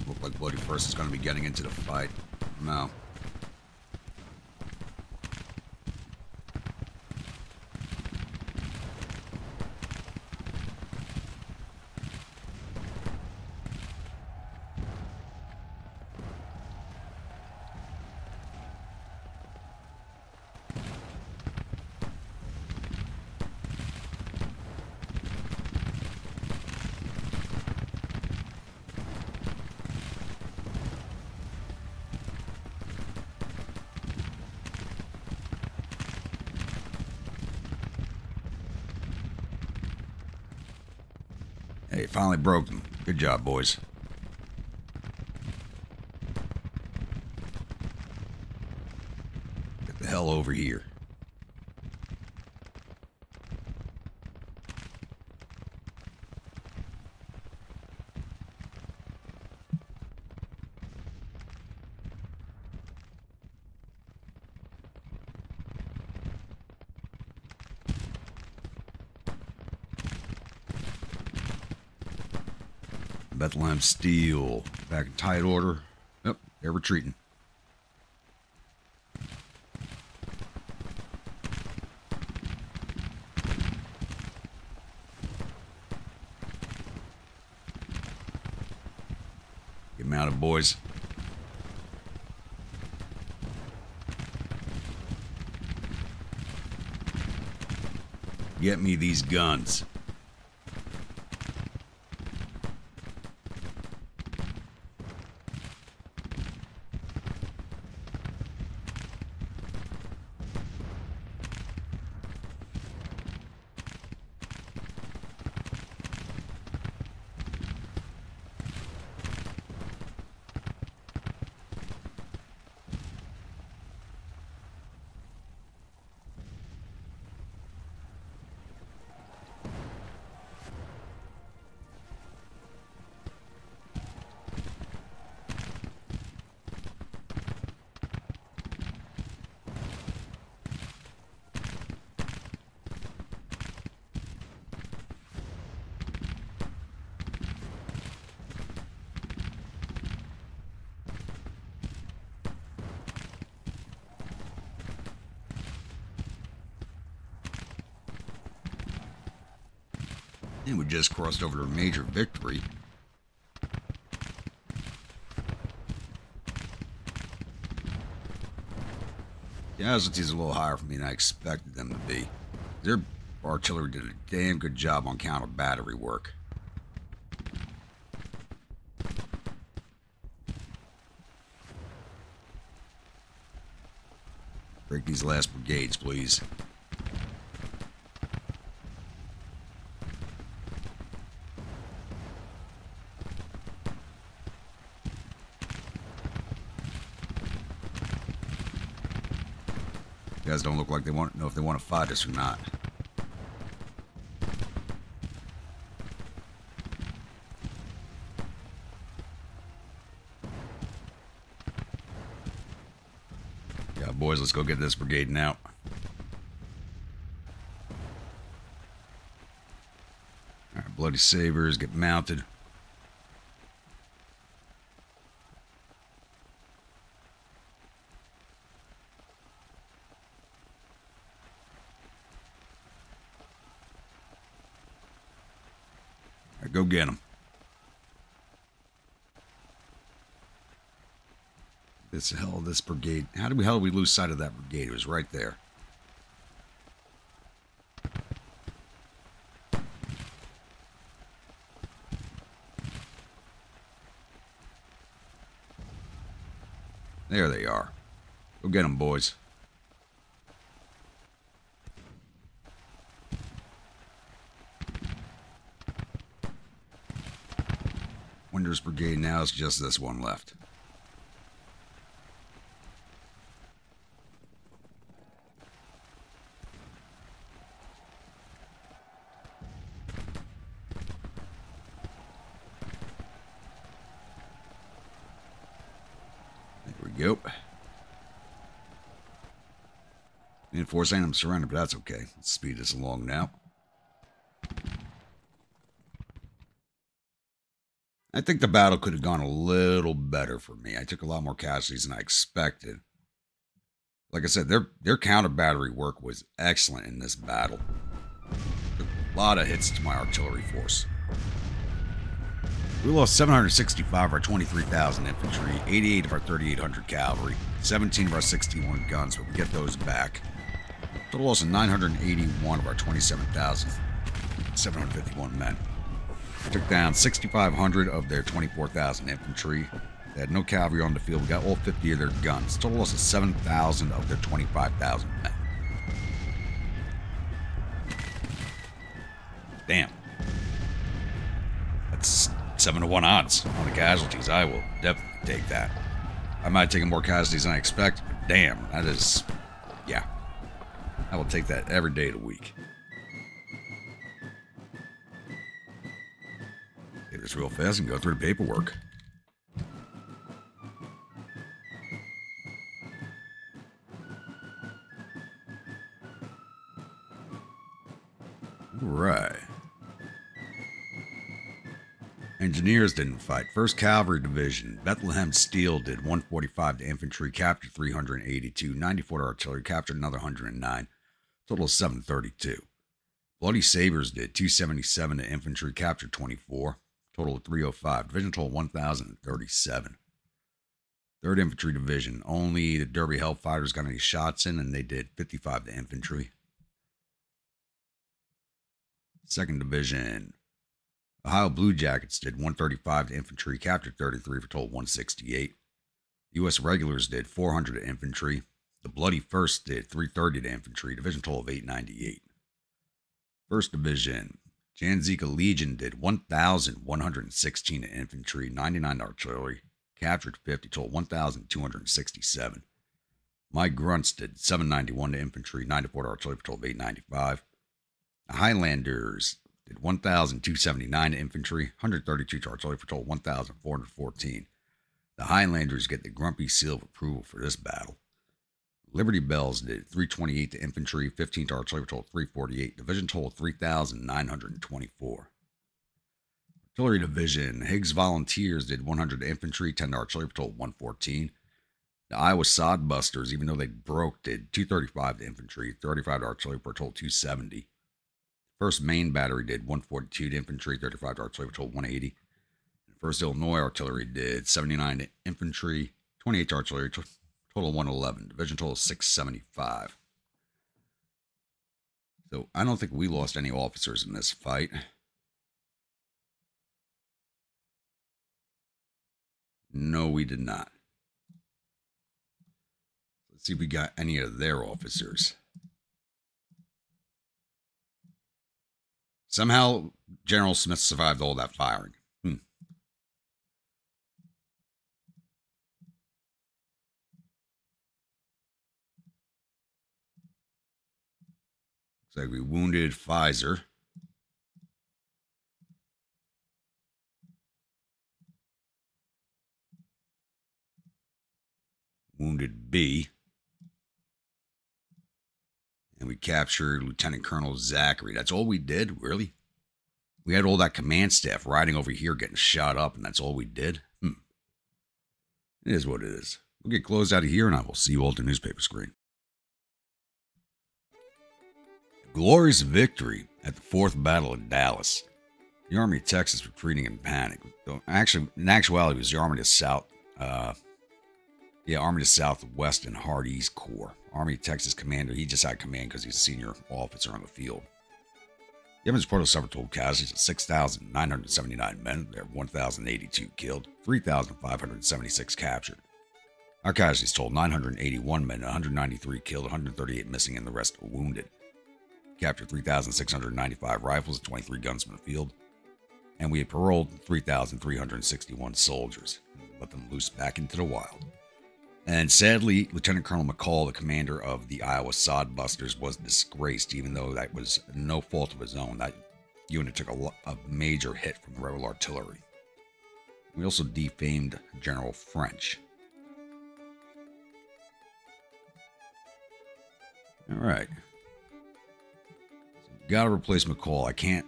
Look like Bloody First is going to be getting into the fight. No. Hey, finally broke them. Good job, boys. Get the hell over here. Bethlehem Steel. Back in tight order. Yep, they're retreating. Get mounted, boys. Get me these guns. And we just crossed over to a major victory. Casualties are a little higher for me than I expected them to be. Their artillery did a damn good job on counter battery work. Break these last brigades, please. Guys don't look like they know if they want to fight us or not. Yeah, boys, let's go get this brigade now. Alright, bloody sabers, get mounted. Go get them. This brigade. How did we lose sight of that brigade? It was right there. There they are. Go get them, boys. Winder's brigade now is just this one left. There we go. Reinforcing them surrounded, but that's okay. Let's speed this along now. I think the battle could have gone a little better for me. I took a lot more casualties than I expected. Like I said, their counter battery work was excellent in this battle. Took a lot of hits to my artillery force. We lost 765 of our 23,000 infantry, 88 of our 3,800 cavalry, 17 of our 61 guns, but we get those back. Total loss of 981 of our 27,751 men. Took down 6,500 of their 24,000 infantry. They had no cavalry on the field. We got all 50 of their guns. Total loss of 7,000 of their 25,000 men. Damn. 7-1 odds on the casualties. I will definitely take that. I might have taken more casualties than I expect, but damn, that is, yeah. I will take that every day of the week. Get this real fast and go through the paperwork. All right. Engineers didn't fight. 1st Cavalry Division, Bethlehem Steel did 145 to infantry, captured 382. 94 to artillery, captured another 109. Total of 732. Bloody Sabres did 277 to infantry, captured 24. Total of 305. Division total 1,037. 3rd Infantry Division, only the Derby Hellfighters got any shots in, and they did 55 to infantry. 2nd Division, Ohio Blue Jackets did 135 to infantry, captured 33 for total 168. U.S. Regulars did 400 to infantry. The Bloody First did 330 to infantry, division total of 898. 1st Division, Janzika Legion did 1,116 to infantry, 99 to artillery, captured 50, total 1,267. My Grunts did 791 to infantry, 94 to artillery, for total of 895. The Highlanders did 1,279 to infantry, 132 to artillery, for total 1,414. The Highlanders get the Grumpy Seal of Approval for this battle. Liberty Bells did 328 to infantry, 15 to artillery, for total 348. Division total 3,924. Artillery Division, Higgs Volunteers did 100 to infantry, 10 to artillery, for total 114. The Iowa Sodbusters, even though they broke, did 235 to infantry, 35 to artillery, for a total 270. 1st Maine Battery did 142 to infantry, 35 to artillery, for total 180. 1st Illinois Artillery did 79 to infantry, 28 to artillery, total 111. Division total 675. So I don't think we lost any officers in this fight. No, we did not. Let's see if we got any of their officers. Somehow, General Smith survived all that firing. Looks like we wounded Pfizer. Wounded B. And we captured Lieutenant Colonel Zachary. That's all we did, really? We had all that command staff riding over here getting shot up, and that's all we did? It is what it is. We'll get closed out of here, and I will see you all at the newspaper screen. Glorious victory at the 4th Battle of Dallas. The Army of Texas retreating in panic. Actually, in actuality, it was the Army of the South. Army of the Southwest and Hardee's Corps. Army of Texas commander. He just had command because he's a senior officer on the field. Yemen's Proto suffered total casualties of 6,979 men. There were 1,082 killed, 3,576 captured. Our casualties totaled 981 men, 193 killed, 138 missing, and the rest were wounded. Captured 3,695 rifles and 23 guns from the field. And we had paroled 3,361 soldiers. Let them loose back into the wild. And sadly, Lieutenant Colonel McCall, the commander of the Iowa Sodbusters, was disgraced, even though that was no fault of his own. That unit took a major hit from the rebel artillery. We also defamed General French. All right. So gotta replace McCall. I can't,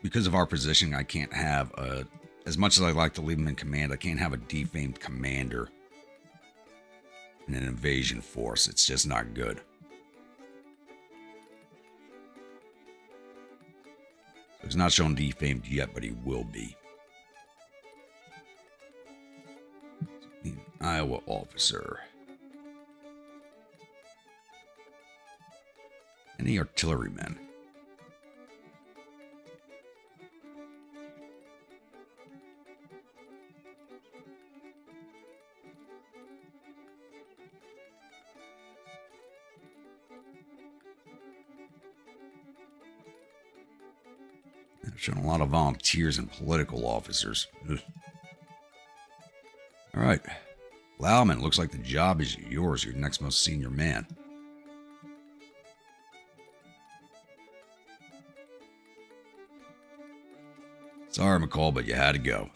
because of our position, I can't have as much as I'd like to leave him in command, I can't have a defamed commander in an invasion force. It's just not good. So he's not shown defamed yet, but he will be. An Iowa officer. Any artillerymen? Showing a lot of volunteers and political officers. Ugh. All right. Plowman, looks like the job is yours. You're the next most senior man. Sorry, McCall, but you had to go.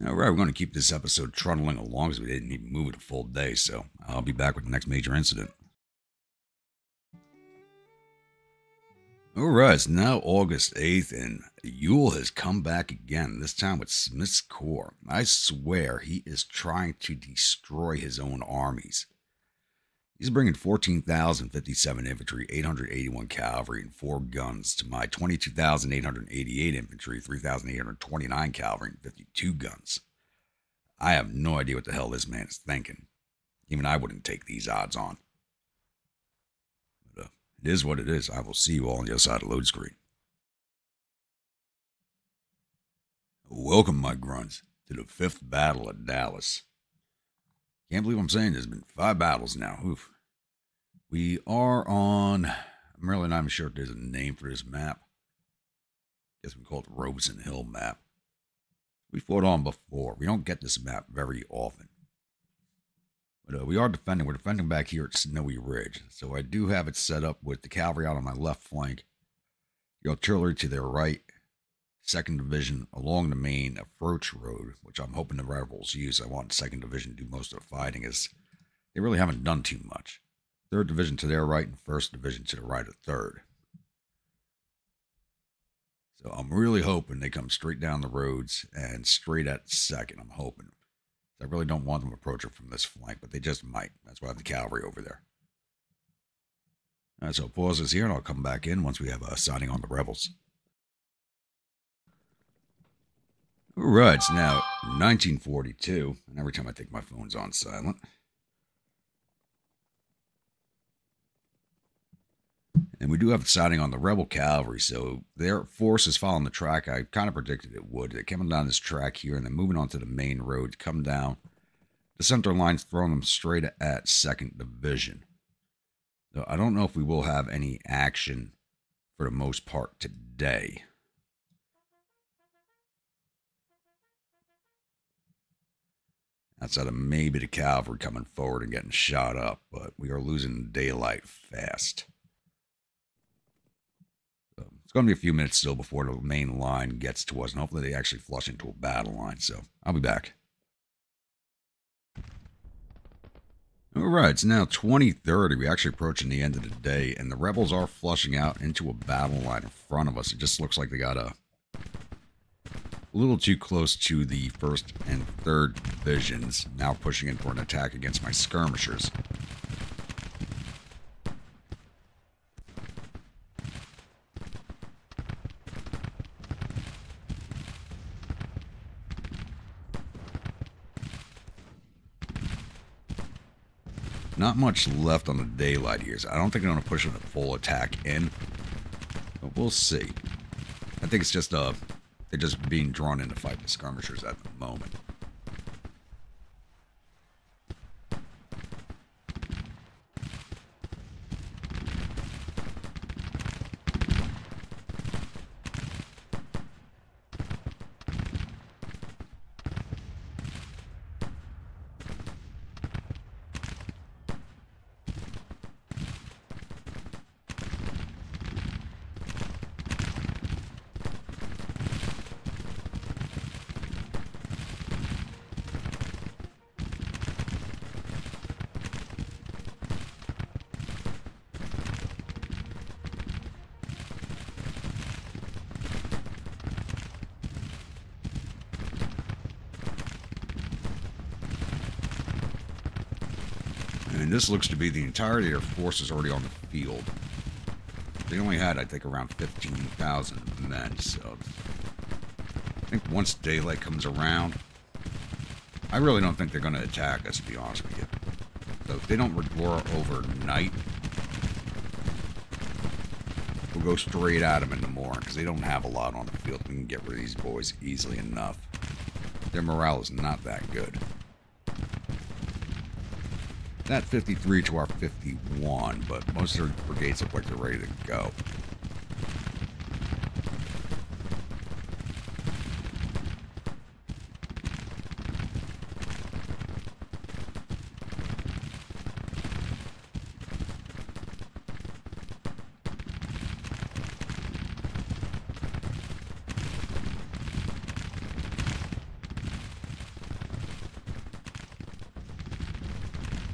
All right, we're going to keep this episode trundling along as we didn't even move it a full day, so I'll be back with the next major incident. All right, it's now August 8th, and Ewell has come back again, this time with Smith's Corps. I swear he is trying to destroy his own armies. He's bringing 14,057 infantry, 881 cavalry, and 4 guns to my 22,888 infantry, 3,829 cavalry, and 52 guns. I have no idea what the hell this man is thinking. Even I wouldn't take these odds on. But it is what it is. I will see you all on the other side of the load screen. Welcome, my grunts, to the 5th Battle of Dallas. Can't believe I'm saying there's been 5 battles now. Oof. We are on... I'm really not even sure if there's a name for this map. Guess we call it the Robeson Hill map. We fought on before. We don't get this map very often. But we are defending. We're defending back here at Snowy Ridge. So I do have it set up with the cavalry out on my left flank. The artillery to their right. 2nd Division along the main approach road, which I'm hoping the rebels use. I want 2nd Division to do most of the fighting, as they really haven't done too much. 3rd Division to their right and 1st Division to the right of 3rd. So I'm really hoping they come straight down the roads and straight at 2nd. I'm hoping. I really don't want them approaching from this flank, but they just might. That's why I have the cavalry over there. All right, so I'll pause this here and I'll come back in once we have a sighting on the rebels. All right, it's now 1942, and every time I think my phone's on silent. And we do have a sighting on the rebel cavalry, so their force is following the track. I kind of predicted it would. They're coming down this track here, and then moving on to the main road, come down. The center line's throwing them straight at 2nd Division. So I don't know if we will have any action for the most part today. Outside of maybe the cavalry coming forward and getting shot up, but we are losing daylight fast. So it's going to be a few minutes still before the main line gets to us, and hopefully they actually flush into a battle line, so I'll be back. Alright, it's now 20:30. We're actually approaching the end of the day, and the rebels are flushing out into a battle line in front of us. It just looks like they got a little too close to the 1st and 3rd Divisions, now pushing in for an attack against my skirmishers. Not much left on the daylight here, so I don't think they're going to push a full attack in, but we'll see. I think it's just they're just being drawn in to fight the skirmishers at the moment. And this looks to be the entirety of their forces already on the field. They only had, I think, around 15,000 men, so I think once daylight comes around, I really don't think they're going to attack us, to be honest with you. So if they don't withdraw overnight, we'll go straight at them in the morning, because they don't have a lot on the field. We can get rid of these boys easily enough. Their morale is not that good. That 53 to our 51, but most of their brigades look like they're ready to go.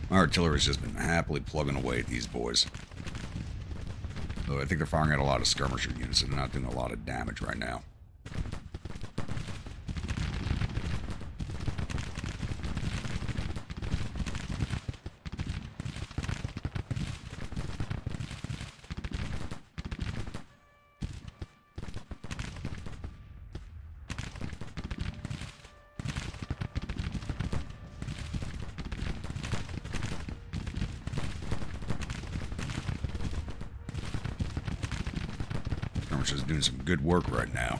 My artillery's just been happily plugging away at these boys. Though I think they're firing at a lot of skirmisher units, so they're not doing a lot of damage right now. Is doing some good work right now.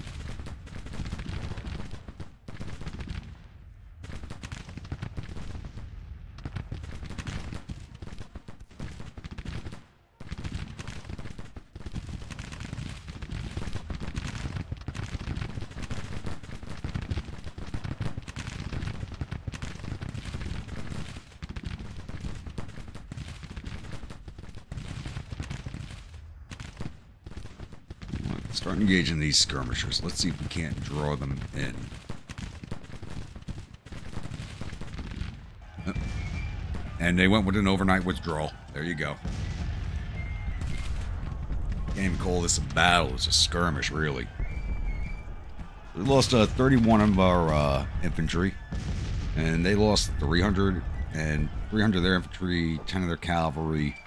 Start engaging these skirmishers. Let's see if we can't draw them in. And they went with an overnight withdrawal. There you go. Can't even call this a battle. It's a skirmish, really. We lost 31 of our infantry. And they lost 300. And 300 of their infantry, 10 of their cavalry.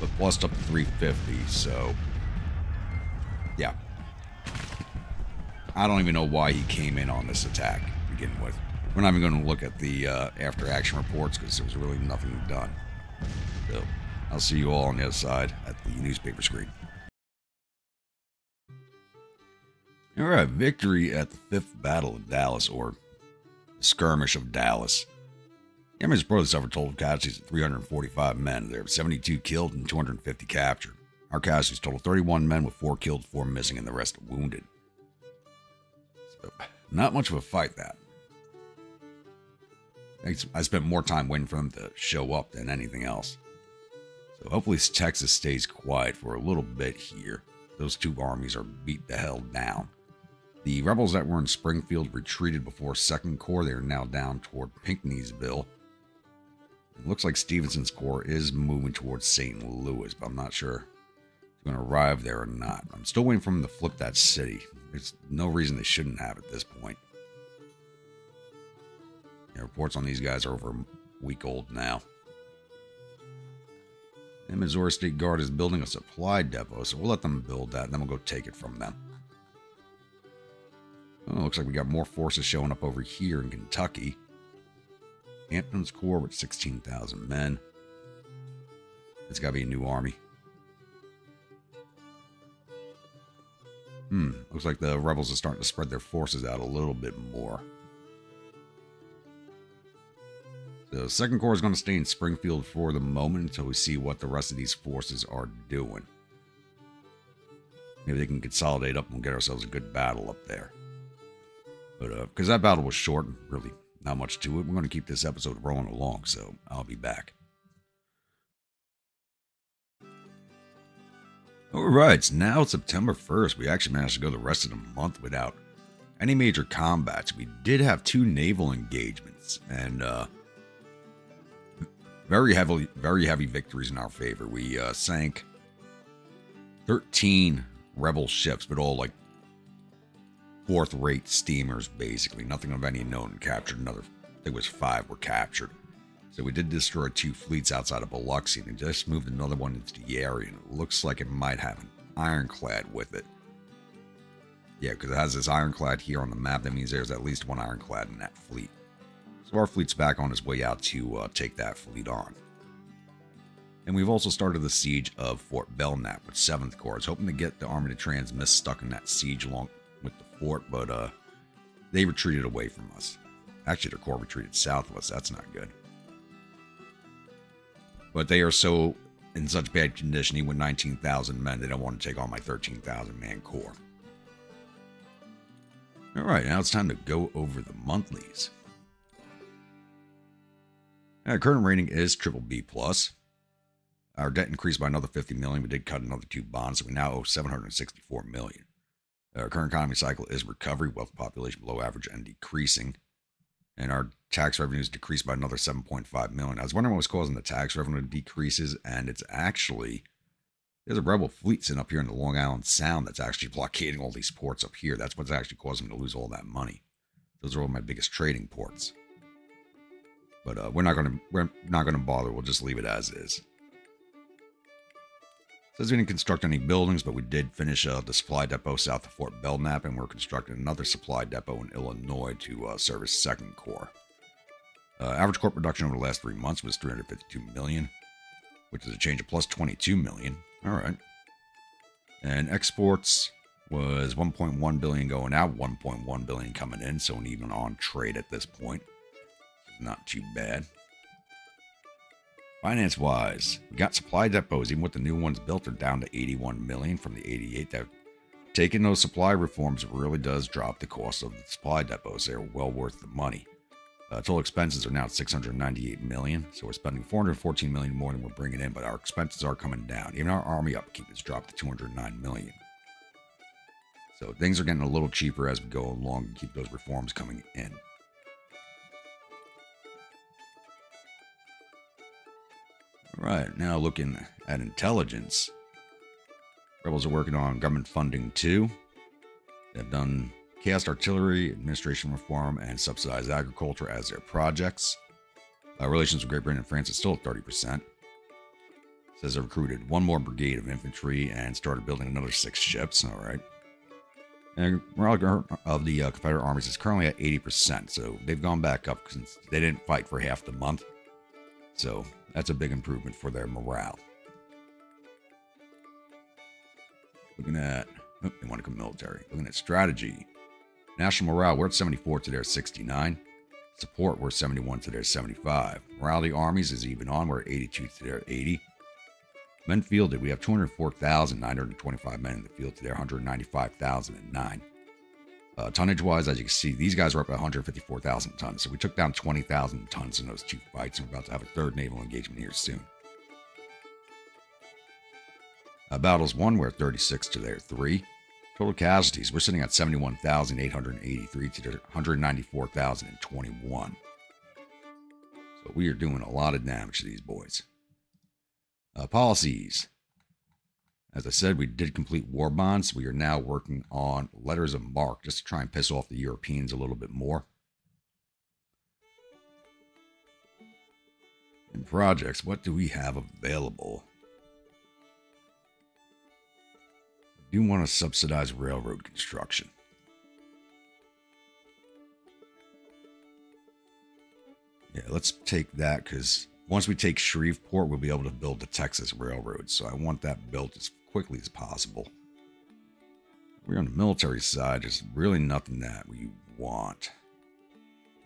But lost up to 350, so... yeah. I don't even know why he came in on this attack to begin with. We're not even going to look at the after-action reports because there was really nothing done. So, I'll see you all on the other side at the newspaper screen. Alright, victory at the 5th Battle of Dallas, or the Skirmish of Dallas. Yemen's brothers suffered total casualties of 345 men. There were 72 killed and 250 captured. Our casualties total 31 men with 4 killed, 4 missing, and the rest wounded. So, not much of a fight, that. I spent more time waiting for them to show up than anything else. So hopefully Texas stays quiet for a little bit here. Those two armies are beat the hell down. The rebels that were in Springfield retreated before 2nd Corps. They are now down toward Pinckneysville. It looks like Stevenson's Corps is moving towards St. Louis, but I'm not sure going to arrive there or not. I'm still waiting for them to flip that city. There's no reason they shouldn't have at this point. Yeah, reports on these guys are over a week old now. The Missouri State Guard is building a supply depot, so we'll let them build that, and then we'll go take it from them. Oh, looks like we got more forces showing up over here in Kentucky. Hampton's Corps with 16,000 men. It's got to be a new army. Looks like the rebels are starting to spread their forces out a little bit more. The 2nd Corps is going to stay in Springfield for the moment until we see what the rest of these forces are doing. Maybe they can consolidate up and get ourselves a good battle up there. But, because that battle was short and really not much to it, we're going to keep this episode rolling along, so I'll be back. Alright, so now it's September 1st. We actually managed to go the rest of the month without any major combats. We did have 2 naval engagements, and very heavy victories in our favor. We sank 13 rebel ships, but all like 4th-rate steamers, basically. Nothing of any note, and captured another, I think it was 5 were captured. So we did destroy 2 fleets outside of Biloxi, and just moved another one into the area, and it looks like it might have an ironclad with it. Yeah, because it has this ironclad here on the map. That means there's at least 1 ironclad in that fleet. So our fleet's back on its way out to take that fleet on. And we've also started the siege of Fort Belknap with 7th Corps. I was hoping to get the Army to Transmiss stuck in that siege along with the fort, but they retreated away from us. Actually, their corps retreated south of us. That's not good. But they are so in such bad condition, even with 19,000 men, they don't want to take on my 13,000 man corps. All right, now it's time to go over the monthlies. Our current rating is BBB+. Our debt increased by another 50 million. We did cut another 2 bonds, so we now owe 764 million. Our current economy cycle is recovery, wealth population below average and decreasing. And our tax revenues decreased by another 7.5 million. I was wondering what was causing the tax revenue decreases, and it's actually, there's a rebel fleet sitting up here in the Long Island Sound that's actually blockading all these ports up here. That's what's actually causing me to lose all that money. Those are all my biggest trading ports. But we're not gonna bother. We'll just leave it as is. Says we didn't construct any buildings, but we did finish the supply depot south of Fort Belknap, and we're constructing another supply depot in Illinois to service 2nd Corps. Average corp production over the last 3 months was 352 million, which is a change of plus 22 million. All right. And exports was 1.1 billion going out, 1.1 billion coming in, so an even on trade at this point. Not too bad. Finance-wise, we got supply depots. Even with the new ones built, they're down to 81 million from the 88. That taking those supply reforms really does drop the cost of the supply depots. They're well worth the money. Total expenses are now at 698 million, so we're spending 414 million more than we're bringing in, but our expenses are coming down. Even our army upkeep has dropped to 209 million. So things are getting a little cheaper as we go along and keep those reforms coming in. All right, now looking at intelligence. Rebels are working on government funding too. They've done cast artillery, administration reform, and subsidized agriculture as their projects. Relations with Great Britain and France is still at 30%. Says they recruited 1 more brigade of infantry and started building another 6 ships. All right. And morale of the Confederate armies is currently at 80%, so they've gone back up since they didn't fight for half the month. So that's a big improvement for their morale. Looking at, they want to go military. Looking at strategy. National morale, we're at 74 to their 69. Support, we're 71 to their 75. Morale of the armies is even on, we're at 82 to their 80. Men fielded, we have 204,925 men in the field to their 195,009. Tonnage-wise, as you can see, these guys are up at 154,000 tons. So we took down 20,000 tons in those 2 fights, and we're about to have a 3rd naval engagement here soon. Battles won, we're at 36 to their 3. Total casualties, we're sitting at 71,883 to their 194,021. So we are doing a lot of damage to these boys. Policies. As I said, we did complete war bonds. We are now working on letters of marque just to try and piss off the Europeans a little bit more. In projects, what do we have available? I do want to subsidize railroad construction. Yeah, let's take that because once we take Shreveport, we'll be able to build the Texas Railroad. So I want that built as quickly as possible. We're on the military side. There's really nothing that we want.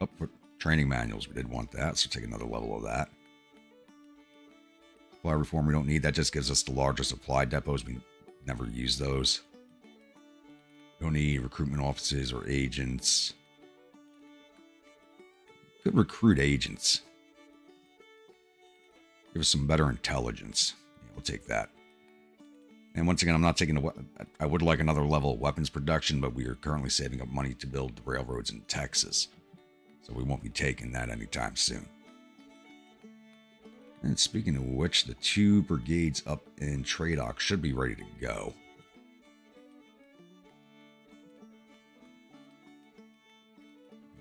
Up for training manuals, we did want that. So take another level of that. Supply reform, we don't need. That just gives us the larger supply depots. We never use those. We don't need recruitment offices or agents. Could recruit agents. Give us some better intelligence. Yeah, we'll take that. And once again, I'm not taking I would like another level of weapons production, but we are currently saving up money to build the railroads in Texas. So we won't be taking that anytime soon. And speaking of which, the 2 brigades up in Tradoc should be ready to go.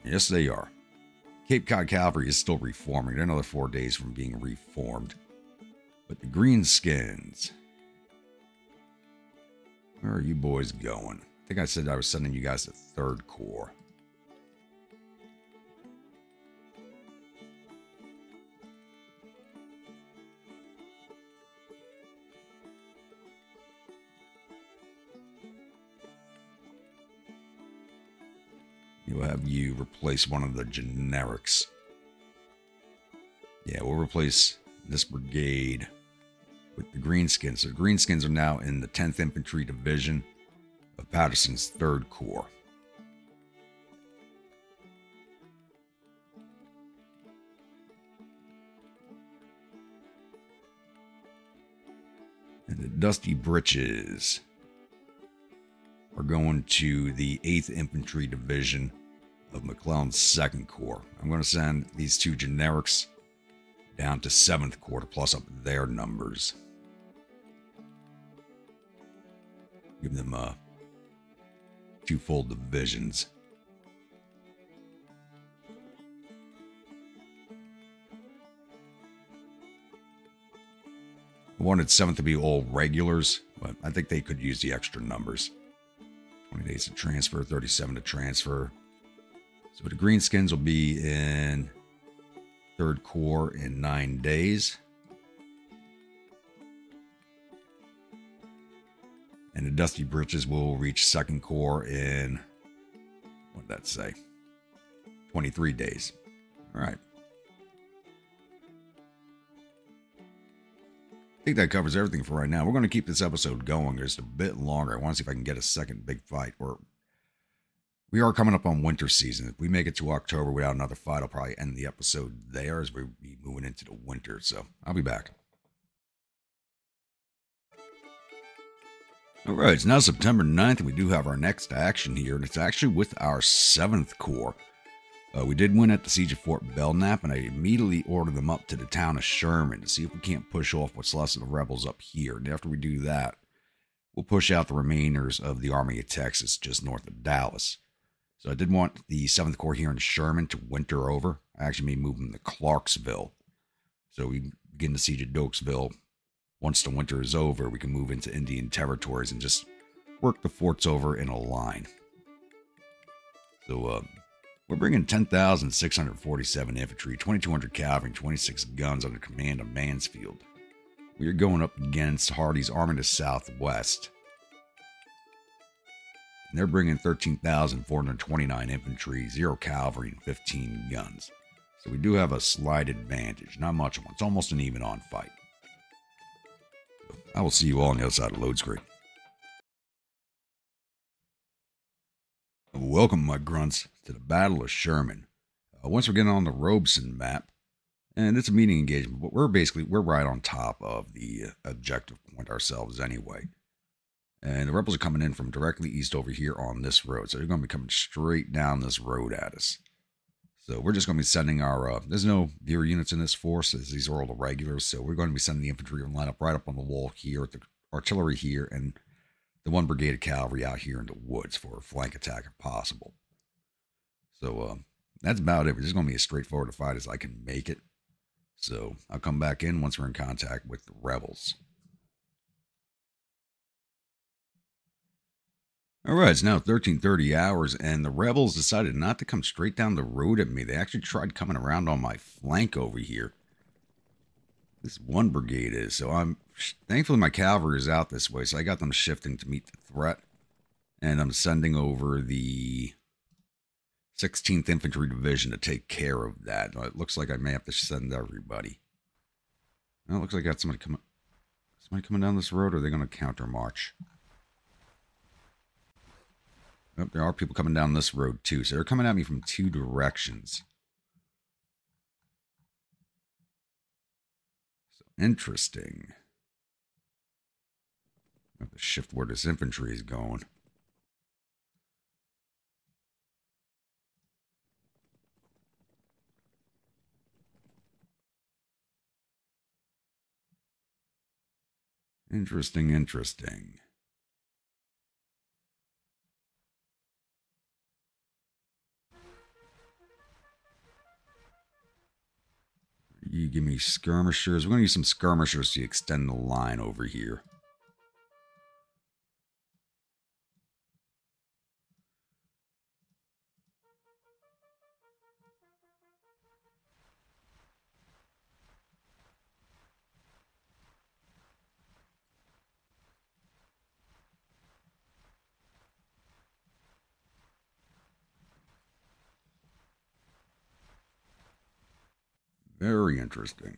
Yes, they are. Cape Cod Cavalry is still reforming. They're another 4 days from being reformed. But the Greenskins, where are you boys going? I think I said I was sending you guys to 3rd Corps. We'll have you replace one of the generics. Yeah, we'll replace this brigade with the Greenskins. So the Greenskins are now in the 10th Infantry Division of Patterson's 3rd Corps. And the Dusty Britches are going to the 8th Infantry Division of McClellan's 2nd Corps. I'm going to send these two generics down to 7th Corps to plus up their numbers. Give them two full divisions. I wanted 7th to be all regulars, but I think they could use the extra numbers. 20 days to transfer, 37 to transfer. So the Greenskins will be in 3rd Corps in 9 days. And the Dusty Britches will reach 2nd Corps in, what did that say? 23 days. All right. I think that covers everything for right now. We're going to keep this episode going just a bit longer. I want to see if I can get a second big fight. We are coming up on winter season. If we make it to October without another fight, I'll probably end the episode there as we'll be moving into the winter. So I'll be back. All right, it's now September 9th, and we do have our next action here, and it's actually with our 7th Corps. We did win at the siege of Fort Belknap, and I immediately ordered them up to the town of Sherman to see if we can't push off what's left of the rebels up here. And after we do that, we'll push out the remainders of the Army of Texas just north of Dallas. So I did want the 7th Corps here in Sherman to winter over. I actually may move them to Clarksville. So we begin the siege of Dokesville. Once the winter is over, we can move into Indian territories and just work the forts over in a line. So, we're bringing 10,647 infantry, 2,200 cavalry, and 26 guns under command of Mansfield. We are going up against Hardee's Army to the southwest. And they're bringing 13,429 infantry, 0 cavalry, and 15 guns. So we do have a slight advantage. Not much of one. It's almost an even-on fight. So I will see you all on the other side of the load screen. Welcome, my grunts, to the Battle of Sherman. Once we're getting on the Robeson map, and it's a meeting engagement, but we're right on top of the objective point ourselves anyway. And the rebels are coming in from directly east over here on this road, so they're going to be coming straight down this road at us. So we're just going to be sending our, there's no gear units in this force, as these are all the regulars, so we're going to be sending the infantry and line up right up on the wall here, the artillery here, and the 1 brigade of cavalry out here in the woods for a flank attack if possible. So that's about it. It's just going to be as straightforward a fight as I can make it. So I'll come back in once we're in contact with the rebels. All right, it's now 13:30 hours, and the rebels decided not to come straight down the road at me. They actually tried coming around on my flank over here. This 1 brigade is, so thankfully my cavalry is out this way, so I got them shifting to meet the threat. And I'm sending over the 16th Infantry Division to take care of that. It looks like I may have to send everybody. Well, it looks like I got somebody coming down this road, or are they going to counter march? Oh, there are people coming down this road too, so they're coming at me from 2 directions. Interesting. I have to shift where this infantry is going. Interesting. You give me skirmishers. We're going to use some skirmishers to extend the line over here. Very interesting.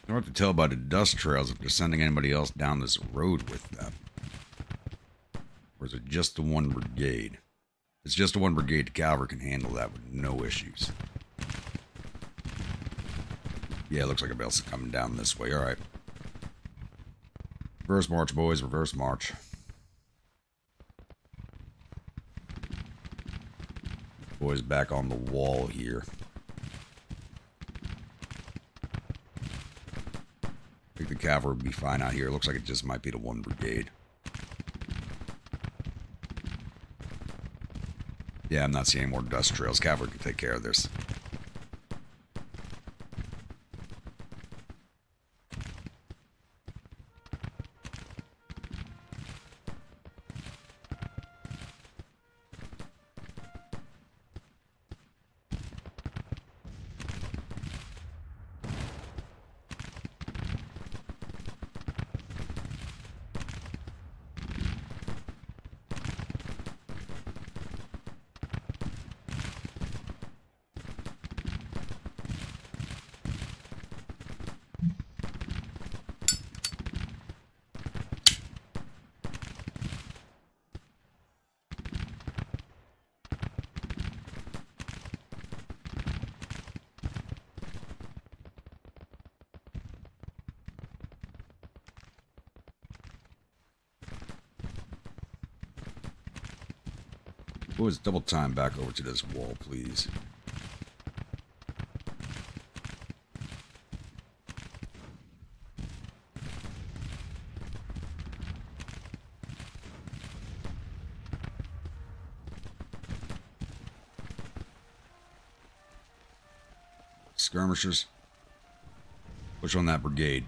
I don't have to tell by the dust trails if they're sending anybody else down this road with them. Or is it just the one brigade? If it's just the one brigade, the cavalry can handle that with no issues. Yeah, it looks like everybody else is coming down this way. Alright. Reverse march, boys. Reverse march. Boys back on the wall here. I think the cavalry will be fine out here. It looks like it just might be the one brigade. Yeah, I'm not seeing any more dust trails. Cavalry can take care of this. Boys, double time back over to this wall, please. Skirmishers, push on that brigade.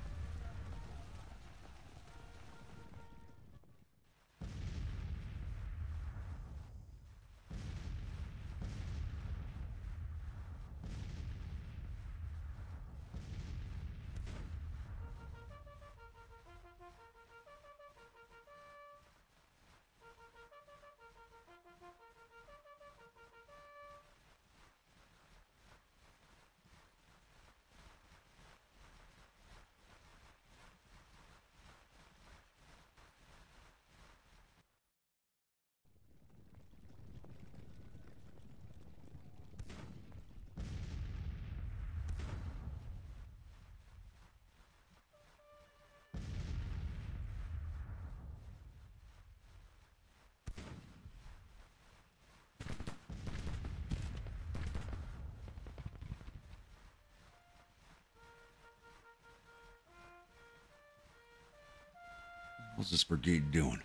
What's this brigade doing?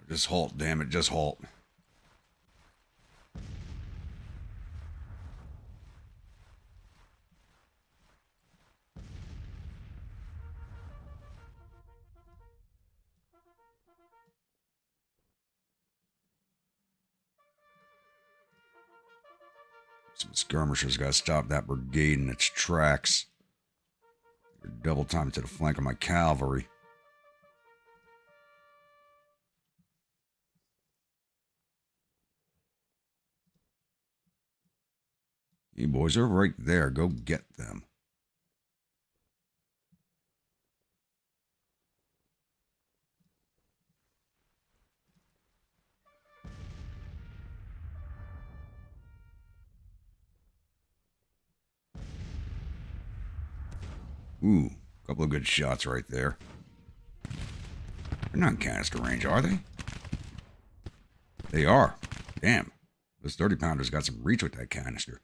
Just halt, damn it, just halt. Some skirmishers gotta stop that brigade in its tracks. You're double time to the flank of my cavalry. You boys, they're right there. Go get them. Ooh, a couple of good shots right there. They're not in canister range, are they? They are. Damn. This 30-pounder's got some reach with that canister.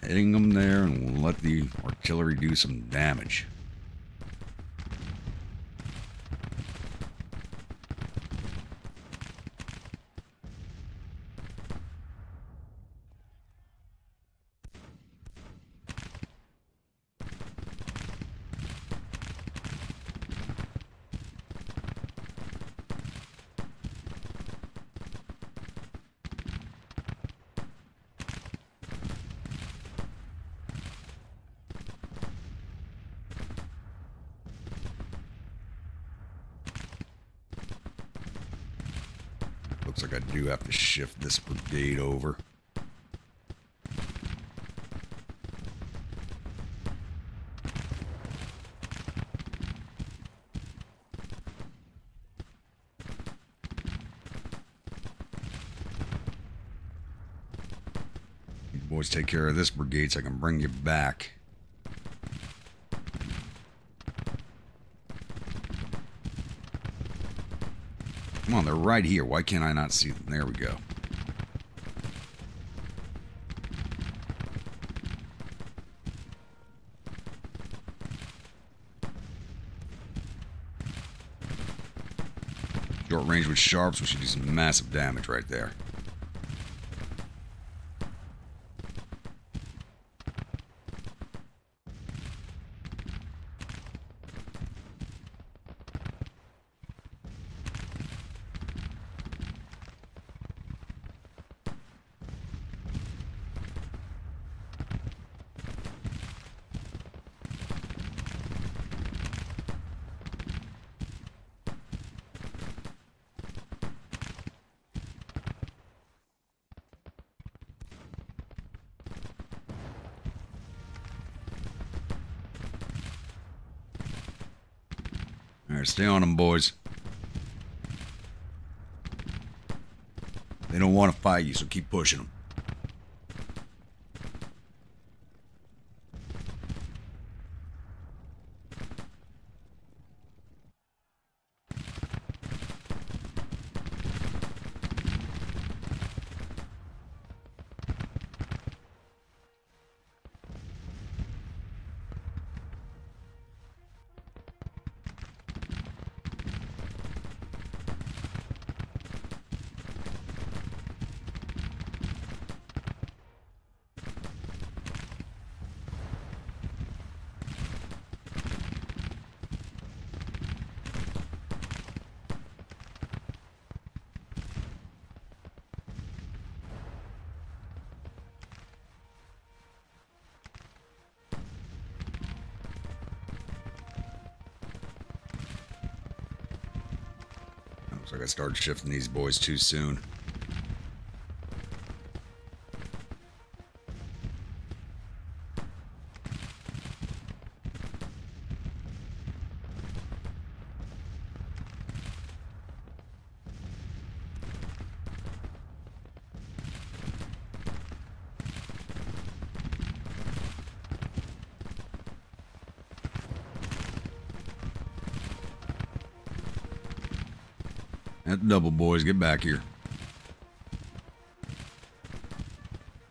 Hitting them there, and we'll let the artillery do some damage. Looks like I do have to shift this brigade over. You boys take care of this brigade so I can bring you back. Come on, they're right here. Why can't I not see them? There we go. Short range with sharps, we should do some massive damage right there. Alright, stay on them, boys. They don't want to fight you, so keep pushing them. Looks like I started shifting these boys too soon. That double, boys, get back here.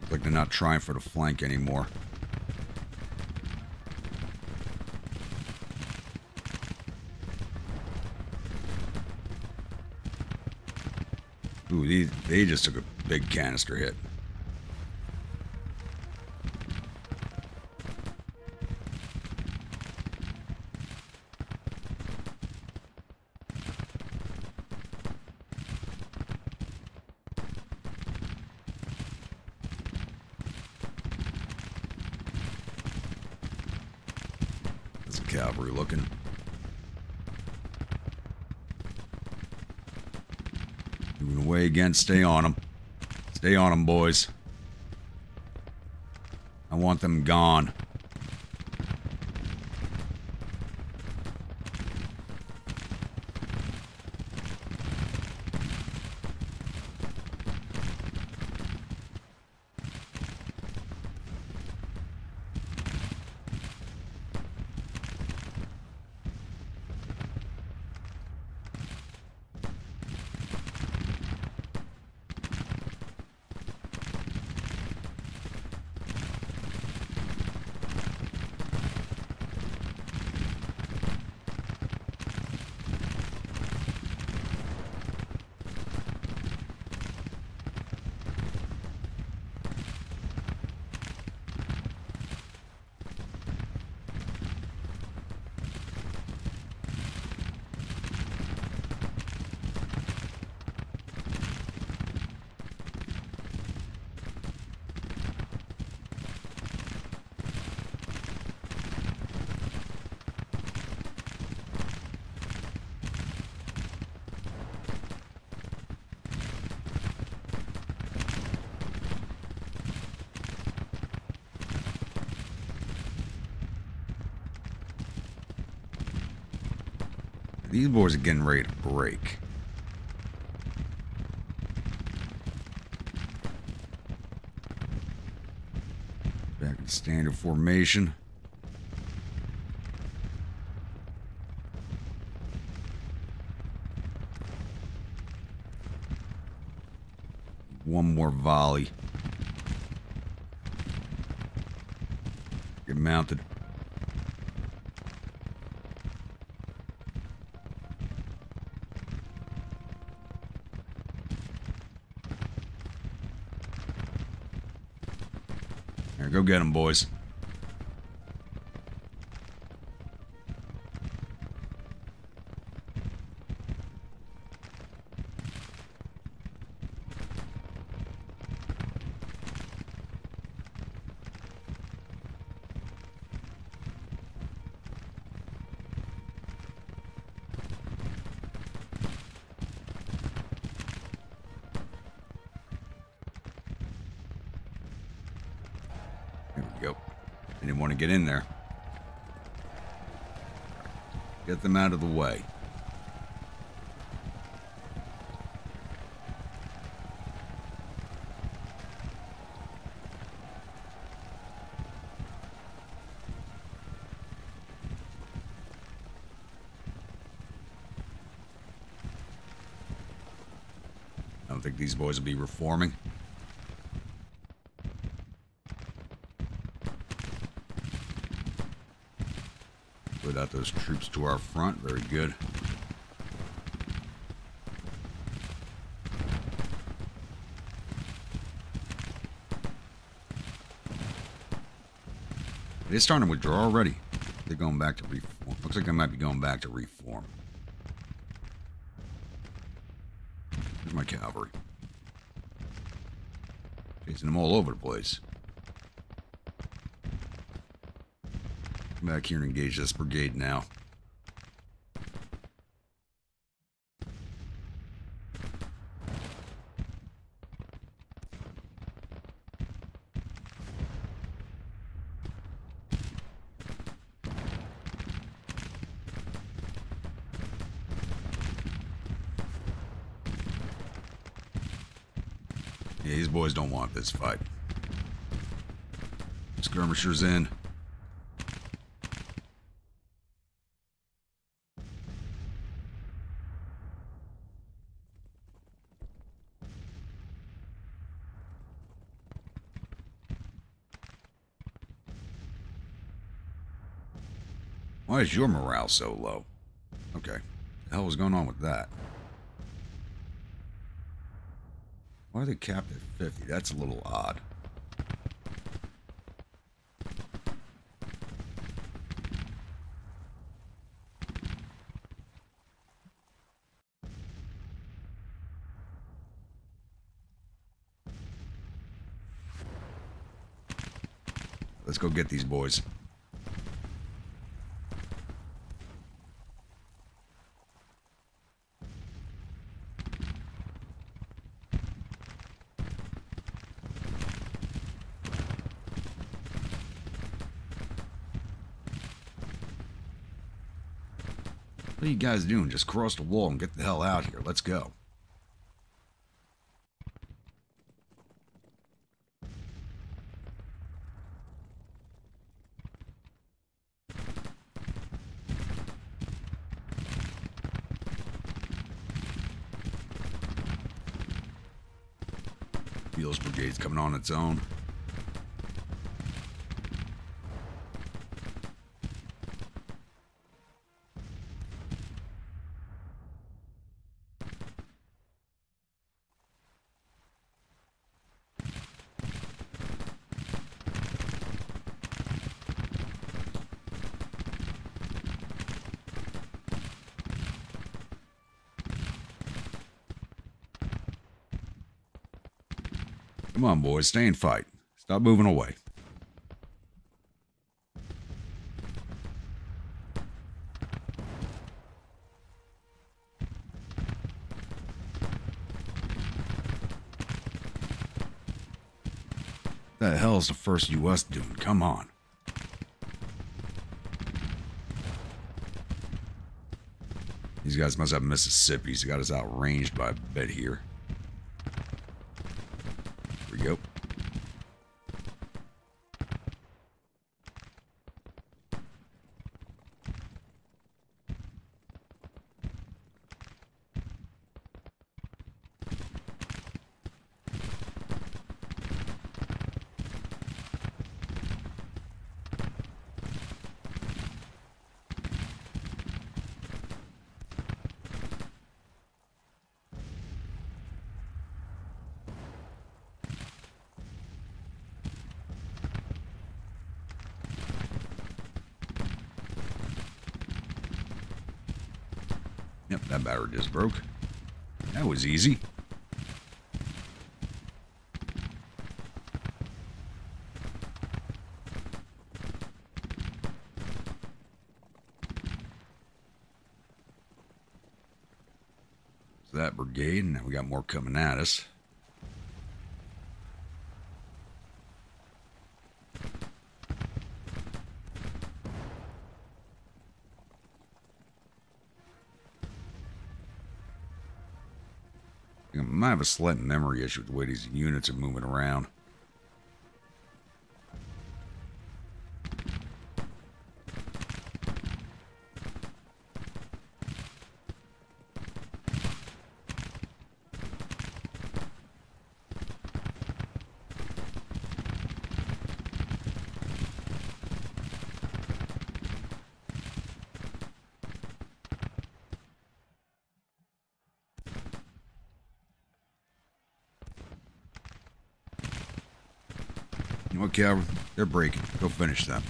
Looks like they're not trying for the flank anymore. Ooh, they just took a big canister hit. Cavalry looking. Moving away again. Stay on them. Stay on them, boys. I want them gone. These boys are getting ready to break. Back in standard formation. One more volley. Get mounted. There, go get them, boys. There we go. Didn't want to get in there. Get them out of the way. I don't think these boys will be reforming. Without those troops to our front, very good. They're starting to withdraw already. They're going back to reform. Looks like I might be going back to reform. There's my cavalry. Chasing them all over the place. Come back here and engage this brigade now. Yeah, these boys don't want this fight. Skirmishers in. Why is your morale so low? Okay. What the hell was going on with that? Why are they capped at 50? That's a little odd. Let's go get these boys. What are you guys doing? Just cross the wall and get the hell out here. Let's go. Beale's brigade's coming on its own. Come on, boys. Stay and fight. Stop moving away. What the hell is the 1st U.S. doing? Come on. guys must have Mississippi's. Got us outranged by a bit here. Here we go. Yep, that battery just broke. That was easy. So that brigade, and now we got more coming at us. I might have a slight memory issue with the way these units are moving around. Okay, they're breaking. Go finish them.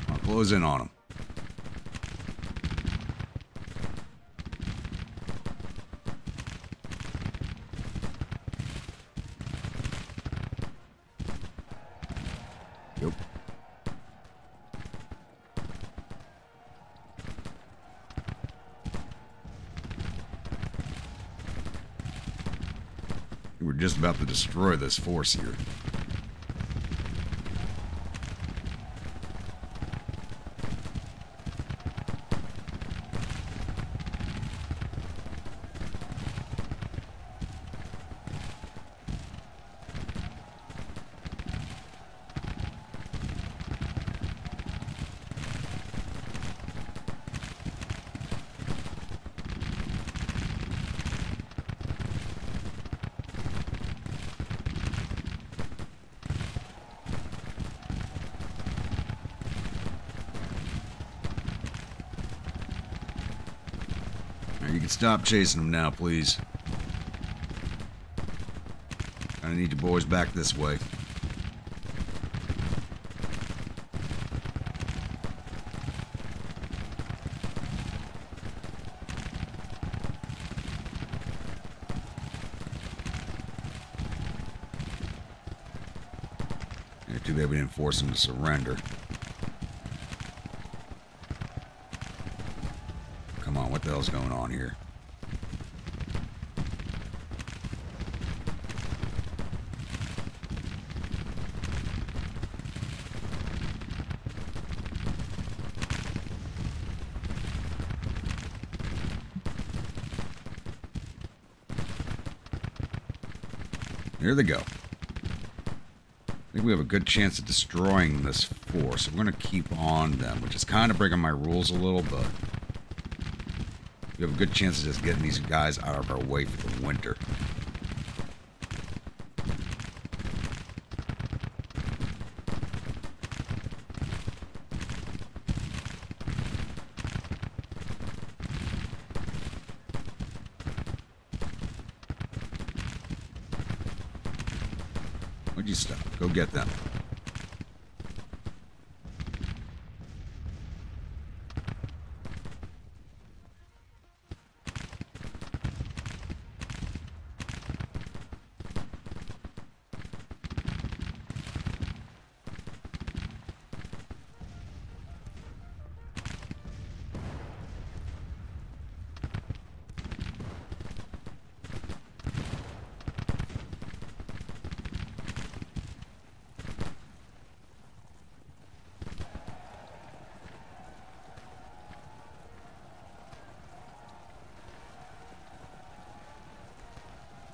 I'll close in on them. Yep. We're just about to destroy this force here. You can stop chasing them now, please. I need you boys back this way. Yeah, too bad we didn't force them to surrender. Come on, what the hell's going on here? Here they go. I think we have a good chance of destroying this force. We're going to keep on them, which is kind of breaking my rules a little, but we have a good chance of just getting these guys out of our way for the winter. Would you stop? Go get them.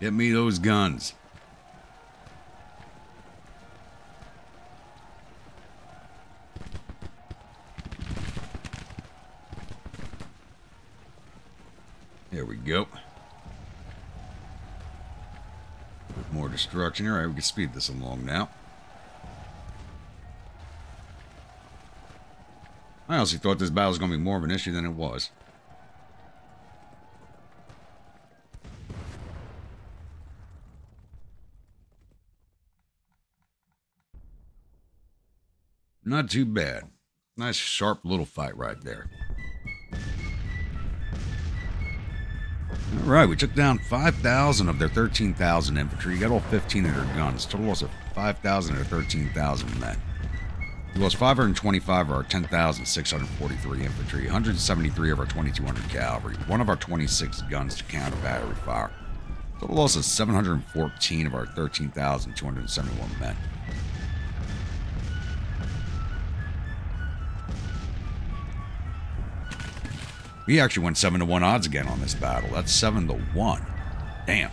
Get me those guns. There we go. With more destruction. Alright, we can speed this along now. I honestly thought this battle was going to be more of an issue than it was. Not too bad. Nice sharp little fight right there. Alright, we took down 5,000 of their 13,000 infantry. Got all 15 of their guns. Total loss of 5,000 of their 13,000 men. We lost 525 of our 10,643 infantry, 173 of our 2,200 cavalry, one of our 26 guns to counter battery fire. Total loss of 714 of our 13,271 men. We actually went 7-1 odds again on this battle. That's 7-1. Damn.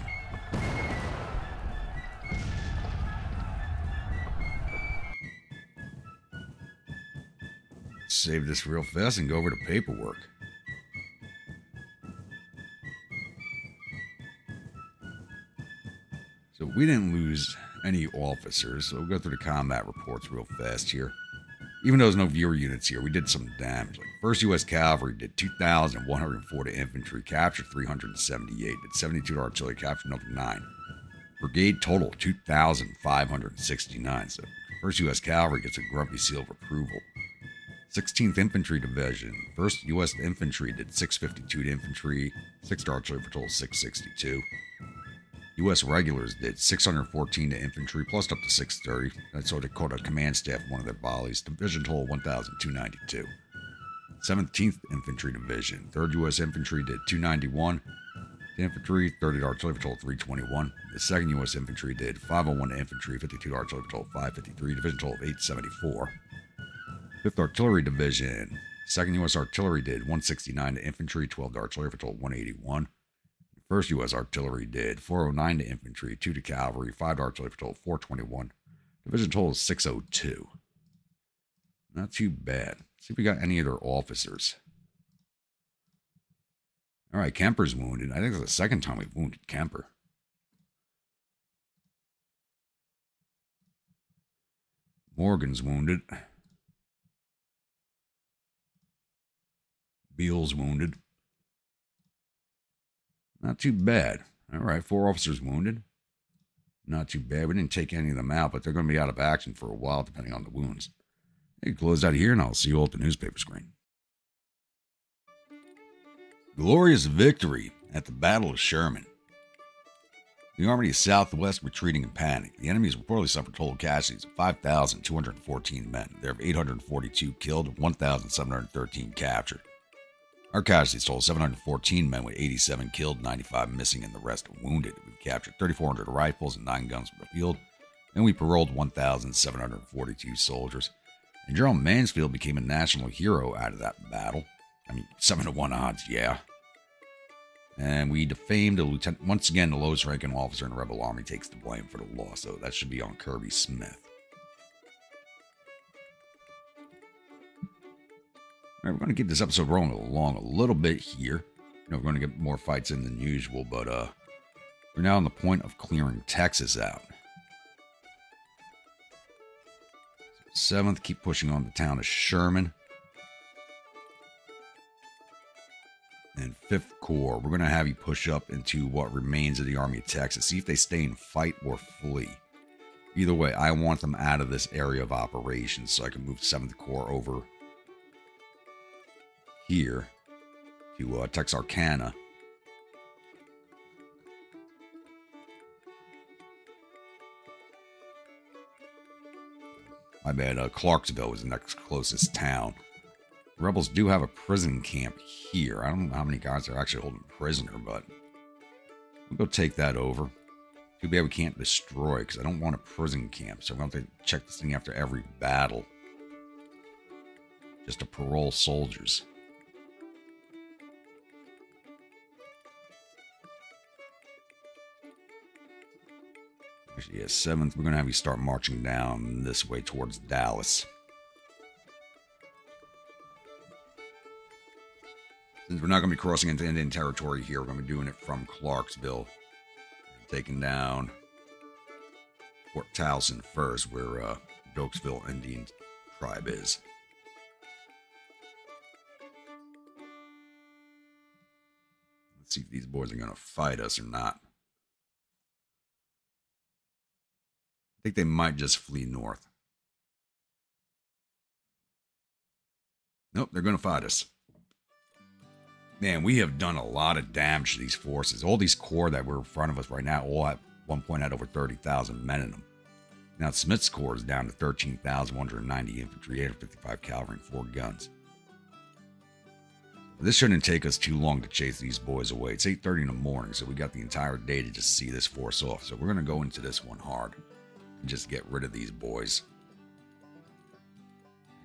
Save this real fast and go over to paperwork. So we didn't lose any officers, so we'll go through the combat reports real fast here. Even though there's no viewer units here, we did some damage. Like 1st U.S. Cavalry did 2,104 to infantry, captured 378, did 72 to artillery, captured another 9. Brigade total 2,569. So 1st U.S. Cavalry gets a grumpy seal of approval. 16th Infantry Division, 1st U.S. Infantry did 652 to infantry, 6 to artillery for total 662. U.S. Regulars did 614 to infantry, plus up to 630. That's what they called a command staff, one of their volleys. Division total 1,292. 17th Infantry Division, 3rd U.S. Infantry did 291 to infantry, 30 to artillery for total 321. The 2nd U.S. Infantry did 501 to infantry, 52 to artillery for total 553. Division total of 874. 5th Artillery Division, 2nd U.S. Artillery did 169 to infantry, 12 to artillery for total 181. 1st U.S. Artillery did 409 to infantry, 2 to cavalry, 5 to artillery for total 421. Division total is 602. Not too bad. See if we got any of their officers. Alright, Kemper's wounded. I think it's the second time we've wounded Kemper. Morgan's wounded. Beale's wounded. Not too bad. Alright, 4 officers wounded. Not too bad. We didn't take any of them out, but they're going to be out of action for a while, depending on the wounds. Hey, close out of here, and I'll see you all at the newspaper screen. Glorious victory at the Battle of Sherman. The army is southwest retreating in panic. The enemy has reportedly suffered total casualties of 5,214 men. There have 842 killed, 1,713 captured. Our casualties total 714 men with 87 killed, 95 missing, and the rest wounded. We've captured 3,400 rifles and 9 guns from the field, and we paroled 1,742 soldiers. And General Mansfield became a national hero out of that battle. I mean, 7-1 odds, yeah. And we defamed a lieutenant. Once again, the lowest ranking officer in the rebel army takes the blame for the loss, so that should be on Kirby Smith. All right, we're going to keep this episode rolling along a little bit here. You know, we're going to get more fights in than usual, but we're now on the point of clearing Texas out. 7th, keep pushing on the town of Sherman. And 5th Corps, we're going to have you push up into what remains of the Army of Texas. See if they stay and fight or flee. Either way, I want them out of this area of operations so I can move 7th Corps over here to Texarkana. My bad, Clarksville was the next closest town. The rebels do have a prison camp here. I don't know how many guys are actually holding prisoner, but we'll go take that over. Too bad we can't destroy, because I don't want a prison camp, so I'm going to have to check this thing after every battle. Just to parole soldiers. Actually, yeah, 7th, we're going to have you start marching down this way towards Dallas. Since we're not going to be crossing into Indian territory here, we're going to be doing it from Clarksville. Taking down Fort Towson first, where Dokesville Indian tribe is. Let's see if these boys are going to fight us or not. I think they might just flee north. Nope, they're going to fight us. Man, we have done a lot of damage to these forces. All these corps that were in front of us right now all at one point had over 30,000 men in them. Now, Smith's corps is down to 13,190 infantry, 855 cavalry, and 4 guns. This shouldn't take us too long to chase these boys away. It's 8:30 in the morning, so we got the entire day to just see this force off. So we're going to go into this one hard and just get rid of these boys.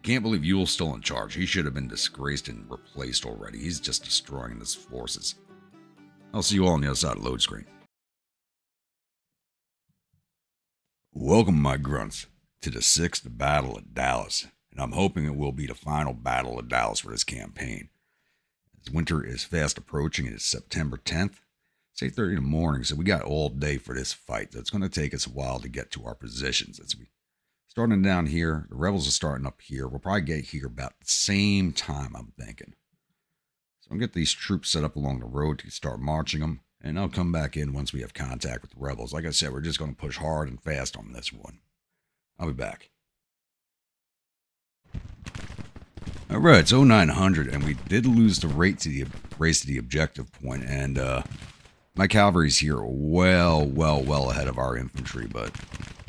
Can't believe Ewell's still in charge. He should have been disgraced and replaced already. He's just destroying his forces. I'll see you all on the other side of the load screen. Welcome, my grunts, to the 6th Battle of Dallas, and I'm hoping it will be the final Battle of Dallas for this campaign. As winter is fast approaching, it is September 10th. It's 8:30 in the morning, so we got all day for this fight. So it's going to take us a while to get to our positions. As we starting down here, the rebels are starting up here. We'll probably get here about the same time, I'm thinking. So I'll get these troops set up along the road to start marching them, and I'll come back in once we have contact with the rebels. Like I said, we're just going to push hard and fast on this one. I'll be back. All right, it's 0900, and we did lose the race to the objective point, and my cavalry's here well ahead of our infantry, but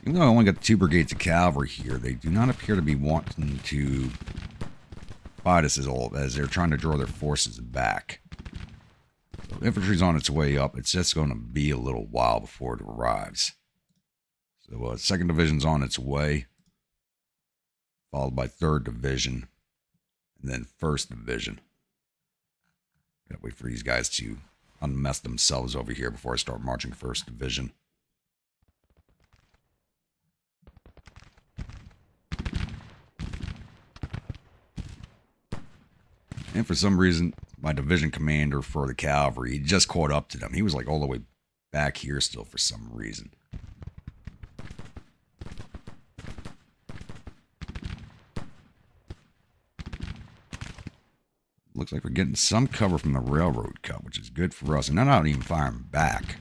even though I only got 2 brigades of cavalry here, they do not appear to be wanting to fight us as they're trying to draw their forces back. So infantry's on its way up. It's just going to be a little while before it arrives. So 2nd Division's on its way, followed by 3rd Division, and then 1st Division. Gotta wait for these guys to unmess themselves over here before I start marching 1st Division. And for some reason, my division commander for the cavalry, he just caught up to them. He was like all the way back here still for some reason. Looks like we're getting some cover from the railroad cut, which is good for us. And they're not even firing back.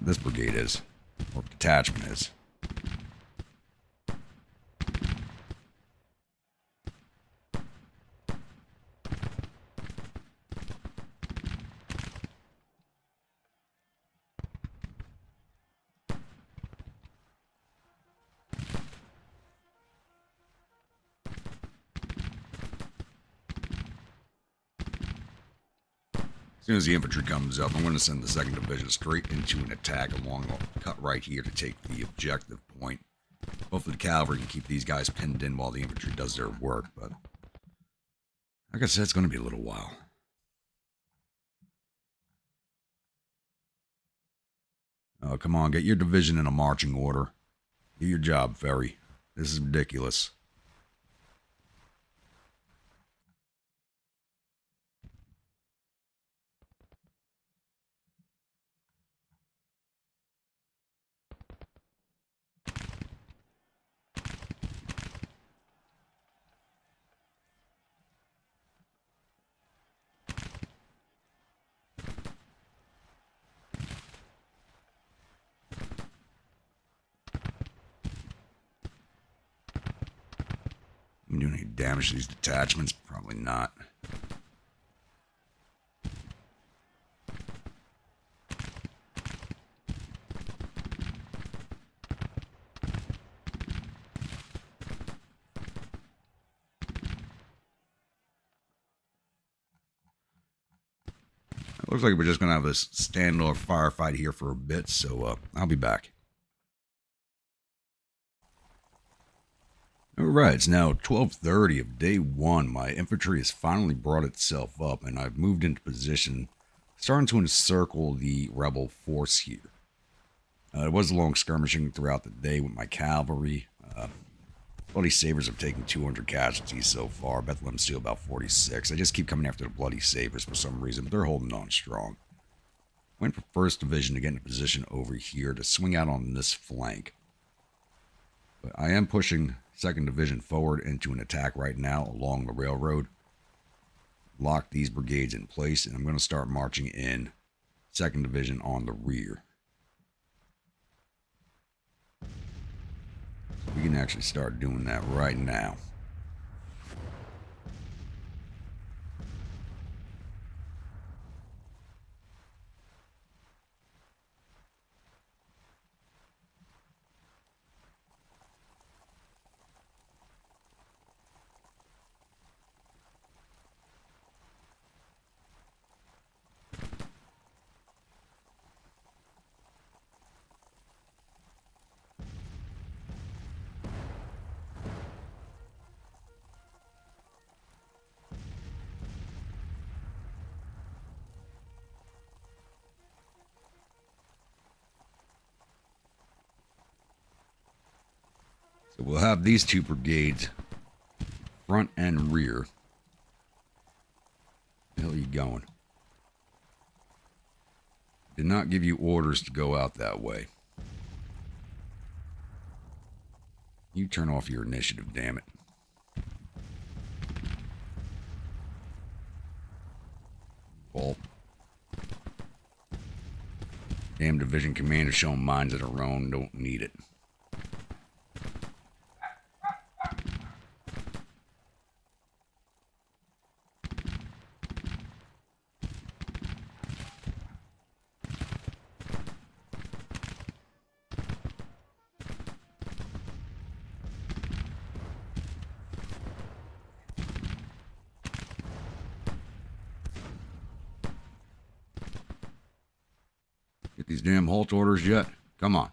This brigade is, or detachment is. As soon as the infantry comes up, I'm going to send the 2nd Division straight into an attack along the cut right here to take the objective point. Hopefully the cavalry can keep these guys pinned in while the infantry does their work, but like I said, it's going to be a little while. Oh, come on, get your division in a marching order. Do your job, Ferry. This is ridiculous. I'm doing any damage to these detachments? Probably not. It looks like we're just going to have a standoff firefight here for a bit, so I'll be back. Alright, it's now 12:30 of day 1. My infantry has finally brought itself up, and I've moved into position, starting to encircle the rebel force here. It was long skirmishing throughout the day with my cavalry. Bloody Sabres have taken 200 casualties so far. Bethlehem Steel about 46. I just keep coming after the Bloody Sabres for some reason, but they're holding on strong. Went for 1st Division to get in a position over here to swing out on this flank. But I am pushing 2nd Division forward into an attack right now along the railroad. Lock these brigades in place, and I'm going to start marching in 2nd Division on the rear. We can actually start doing that right now. So we'll have these 2 brigades, front and rear. Where the hell are you going? Did not give you orders to go out that way. You turn off your initiative, damn it. Ball. Damn division commander showing minds of their own, don't need it. Get these damn halt orders yet? Come on.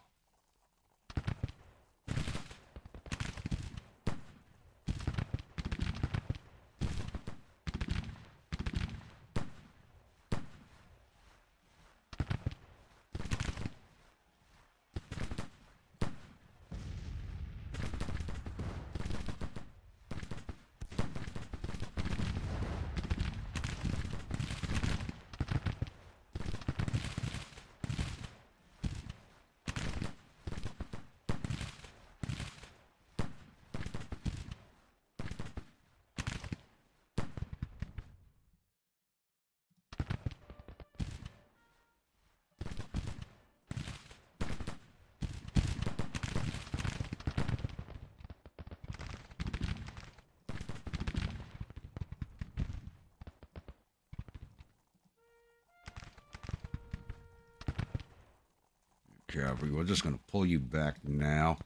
Cavalry, we're just going to pull you back now.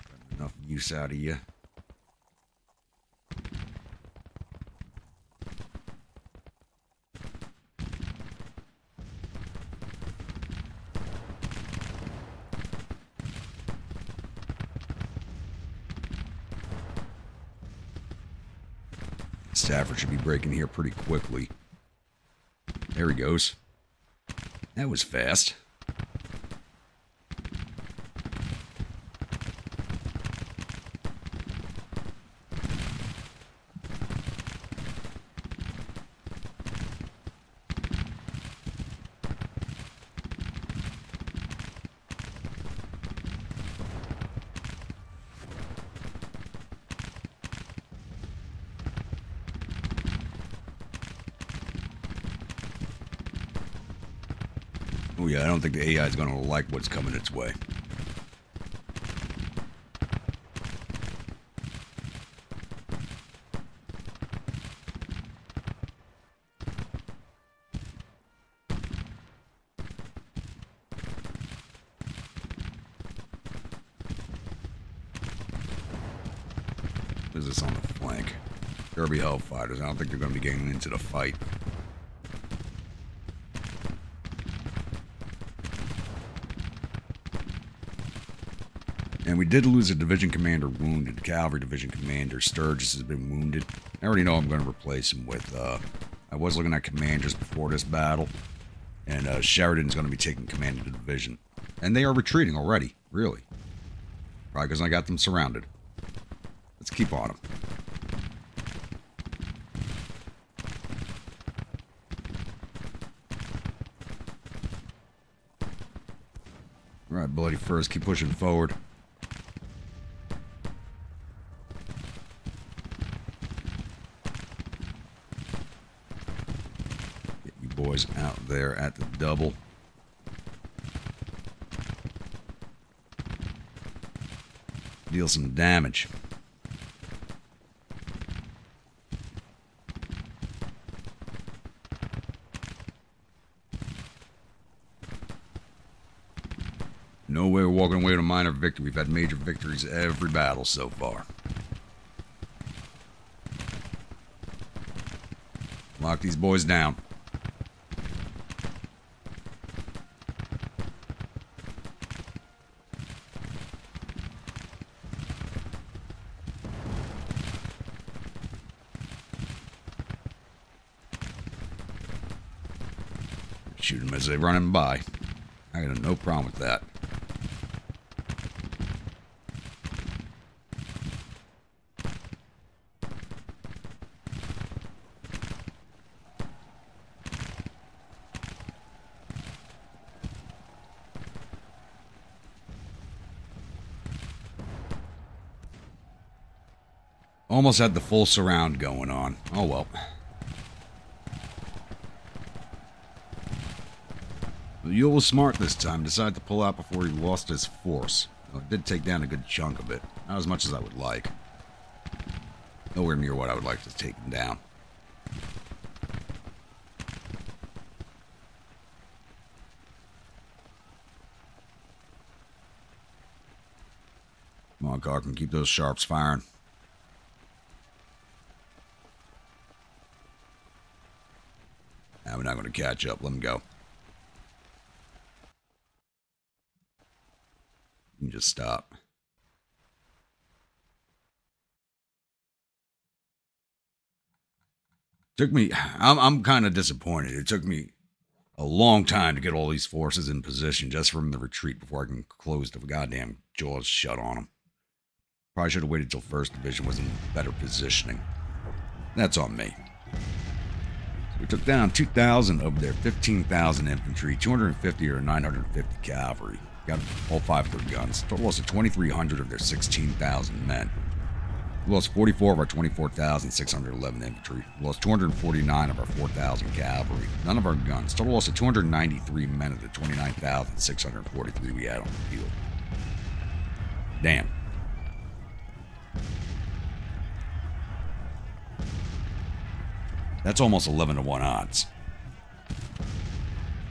Got enough use out of you. Stafford should be breaking here pretty quickly. There he goes. That was fast. Oh yeah, I don't think the AI is going to like what's coming its way. Who's this on the flank? Derby Hellfighters. I don't think they're going to be getting into the fight. And we did lose a division commander wounded. Cavalry division commander Sturgis has been wounded. I already know I'm going to replace him with, I was looking at commanders before this battle. And Sheridan's going to be taking command of the division. And they are retreating already, really. Probably because I got them surrounded. Let's keep on them. Alright, Bloody First, keep pushing forward. Get you boys out there at the double. Deal some damage. No way we're walking away with a minor victory. We've had major victories every battle so far. Lock these boys down. Shoot them as they run him by. I got no problem with that. Almost had the full surround going on. Oh well. Yule was smart this time, decided to pull out before he lost his force. Well, it did take down a good chunk of it. Not as much as I would like. Nowhere near what I would like to take him down. Come on, Carson, keep those sharps firing. Now we're not going to catch up. Let them go. You can just stop. Took me, I'm kind of disappointed. It took me a long time to get all these forces in position just from the retreat before I can close the goddamn jaws shut on them. Probably should have waited till 1st Division was in better positioning. That's on me. So we took down 2,000 of their 15,000 infantry, 250 or 950 cavalry. Got all 5 of their guns. Total loss of 2,300 of their 16,000 men. We lost 44 of our 24,611 infantry. We lost 249 of our 4,000 cavalry. None of our guns. Total loss of 293 men of the 29,643 we had on the field. Damn. That's almost 11 to 1 odds.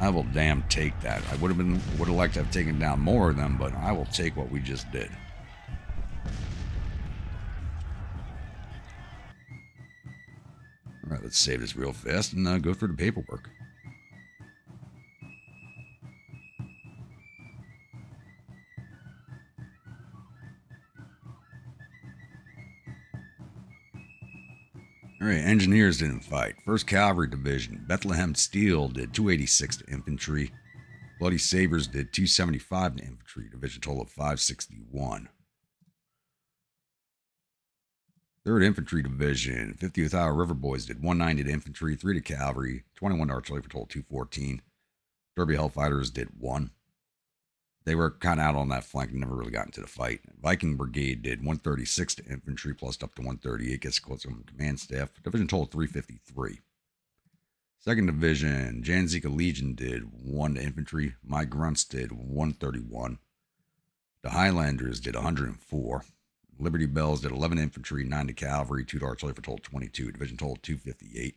I will damn take that. I would have liked to have taken down more of them, but I will take what we just did. Alright, let's save this real fast and go through the paperwork. Alright, engineers didn't fight. 1st Cavalry Division, Bethlehem Steel did 286 to infantry. Bloody Sabres did 275 to infantry. Division total of 561. 3rd Infantry Division, 50th Iowa River Boys did 190 to infantry, 3 to cavalry, 21 to artillery for total 214. Derby Hellfighters did 1. They were kind of out on that flank and never really got into the fight. Viking Brigade did 136 to infantry, plus up to 138, gets close to command staff. Division total 353. 2nd Division, Janzika Legion did 1 to infantry. My Grunts did 131. The Highlanders did 104. Liberty Bells did 11 infantry, 9 to cavalry, 2 to artillery for total 22. Division total 258.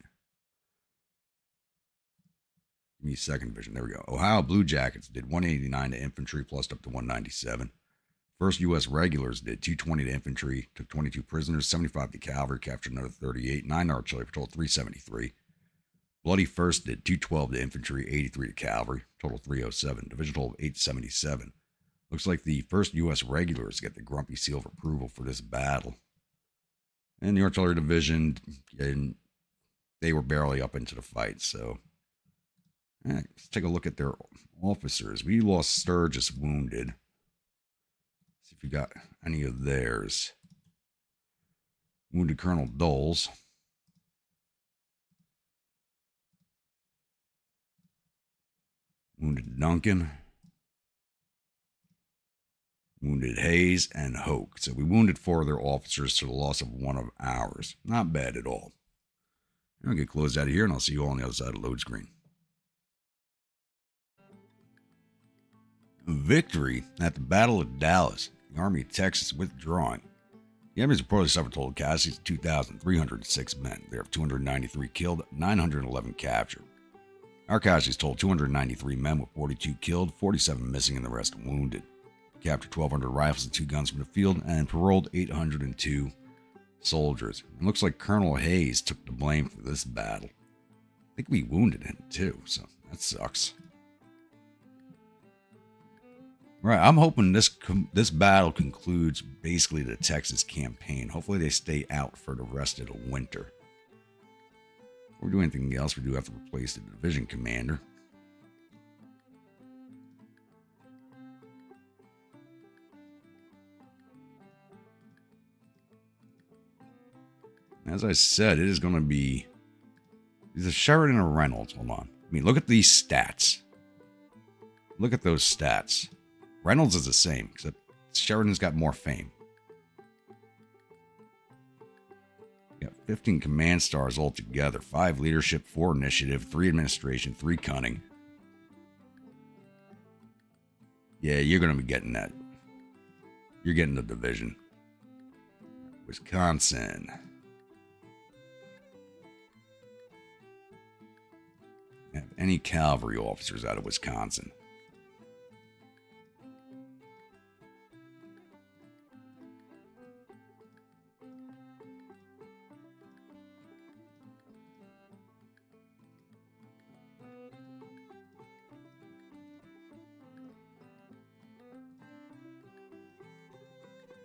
Give me 2nd Division. There we go. Ohio Blue Jackets did 189 to infantry, plus up to 197. 1st U.S. Regulars did 220 to infantry, took 22 prisoners, 75 to cavalry, captured another 38, 9 to artillery for total 373. Bloody First did 212 to infantry, 83 to cavalry, total 307. Division total of 877. Looks like the 1st U.S. Regulars get the Grumpy Seal of Approval for this battle. And the Artillery Division, they were barely up into the fight, so All right, let's take a look at their officers. We lost Sturgis wounded. See if we got any of theirs. Wounded Colonel Doles. Wounded Duncan. Wounded Hayes and Hoke. So we wounded 4 of their officers to the loss of 1 of ours. Not bad at all. I'll get closed out of here, and I'll see you all on the other side of the load screen. Victory at the Battle of Dallas. The Army of Texas withdrawing. The enemy's reportedly suffered total casualties of 2,306 men. There are 293 killed, 911 captured. Our casualties totaled 293 men with 42 killed, 47 missing, and the rest wounded. We captured 1,200 rifles and 2 guns from the field and paroled 802 soldiers. It looks like Colonel Hayes took the blame for this battle. I think we wounded him too, so that sucks. Right, I'm hoping this battle concludes basically the Texas campaign. Hopefully they stay out for the rest of the winter. Before we do anything else, we do have to replace the division commander. As I said, it is going to be either Sheridan or Reynolds. Hold on. I mean, look at these stats. Look at those stats. Reynolds is the same, except Sheridan's got more fame. Got 15 command stars altogether. 5 leadership, 4 initiative, 3 administration, 3 cunning. Yeah, you're going to be getting that. You're getting the division. Wisconsin. Have any cavalry officers out of Wisconsin?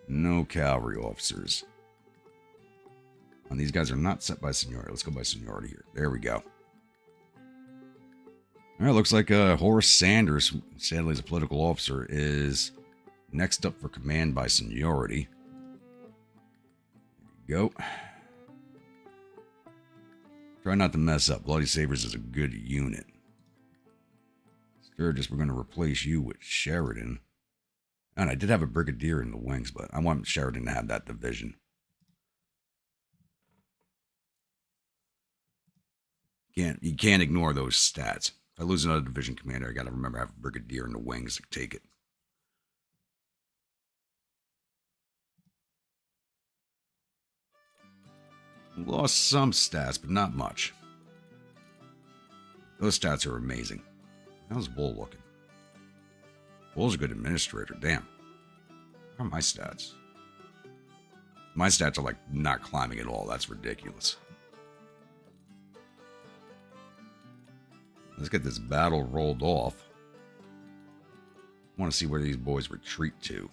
No cavalry officers. And these guys are not set by seniority. Let's go by seniority here. There we go. All right, looks like Horace Sanders, sadly as a political officer, is next up for command by seniority. There you go. Try not to mess up. Bloody Sabres is a good unit. Sturgis, we're going to replace you with Sheridan. And I did have a brigadier in the wings, but I want Sheridan to have that division. You can't ignore those stats. If I lose another division commander, I got to remember I have a brigadier in the wings to take it. Lost some stats, but not much. Those stats are amazing. How's Bull looking? Bull's a good administrator, damn. How are my stats? My stats are like not climbing at all. That's ridiculous. Let's get this battle rolled off. I want to see where these boys retreat to.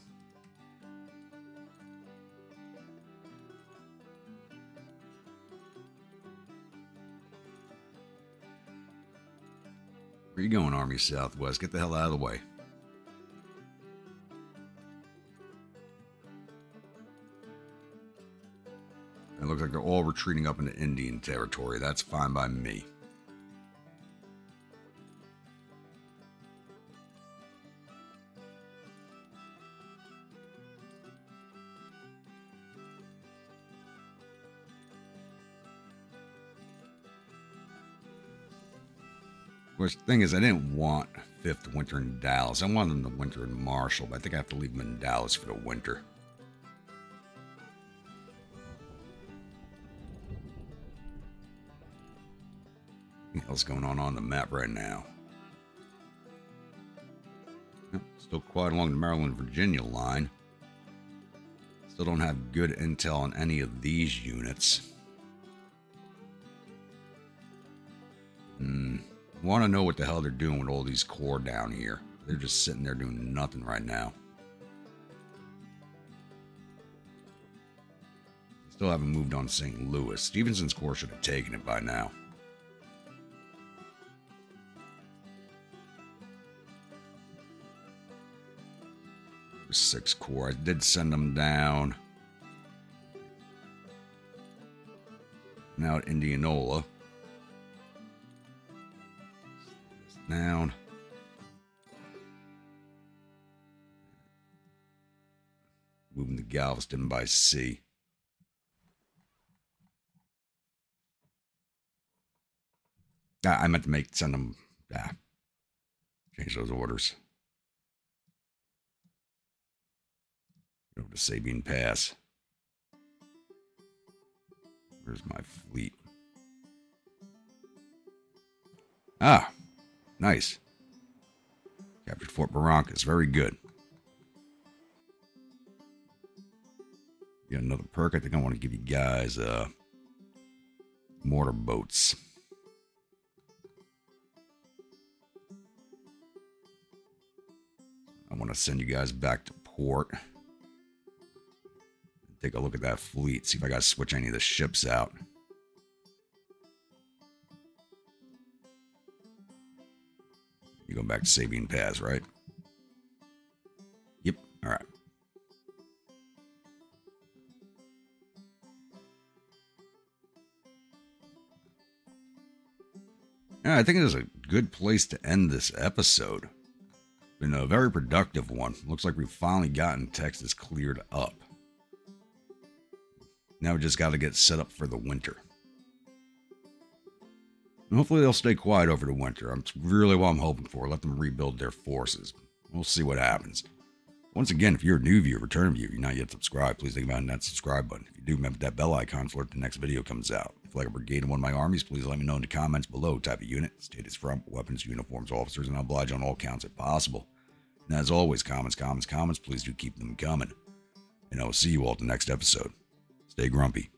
Where you going, Army Southwest? Get the hell out of the way. It looks like they're all retreating up into Indian territory. That's fine by me. Of course, the thing is, I didn't want 5th to winter in Dallas. I wanted them to winter in Marshall, but I think I have to leave them in Dallas for the winter. What else going on the map right now? Still quiet along the Maryland-Virginia line. Still don't have good intel on any of these units. Want to know what the hell they're doing with all these corps down here. They're just sitting there doing nothing right now. Still haven't moved on to St. Louis. Stevenson's corps should have taken it by now. 6 Corps. I did send them down. Now at Indianola. Down. Moving to Galveston by sea. I meant to send them. Change those orders. Go to Sabine Pass. Where's my fleet? Ah, nice. Captured Fort Barrancas. Very good. Got another perk. I think I want to give you guys mortar boats. I want to send you guys back to port. Take a look at that fleet. See if I got to switch any of the ships out. You go back to Sabine Pass, right? Yep. All right. Yeah, I think it is a good place to end this episode. Been a very productive one. Looks like we've finally gotten Texas cleared up. Now we just got to get set up for the winter. And hopefully they'll stay quiet over the winter. That's really what I'm hoping for. Let them rebuild their forces. We'll see what happens. Once again, if you're a new viewer, return viewer, you're not yet subscribed, please think about hitting that subscribe button. If you do, remember that bell icon for the next video comes out. If you like a brigade in one of my armies, please let me know in the comments below. Type of unit, state it's from, weapons, uniforms, officers, and I'll oblige on all counts if possible. And as always, comments, please do keep them coming. And I will see you all at the next episode. Stay grumpy.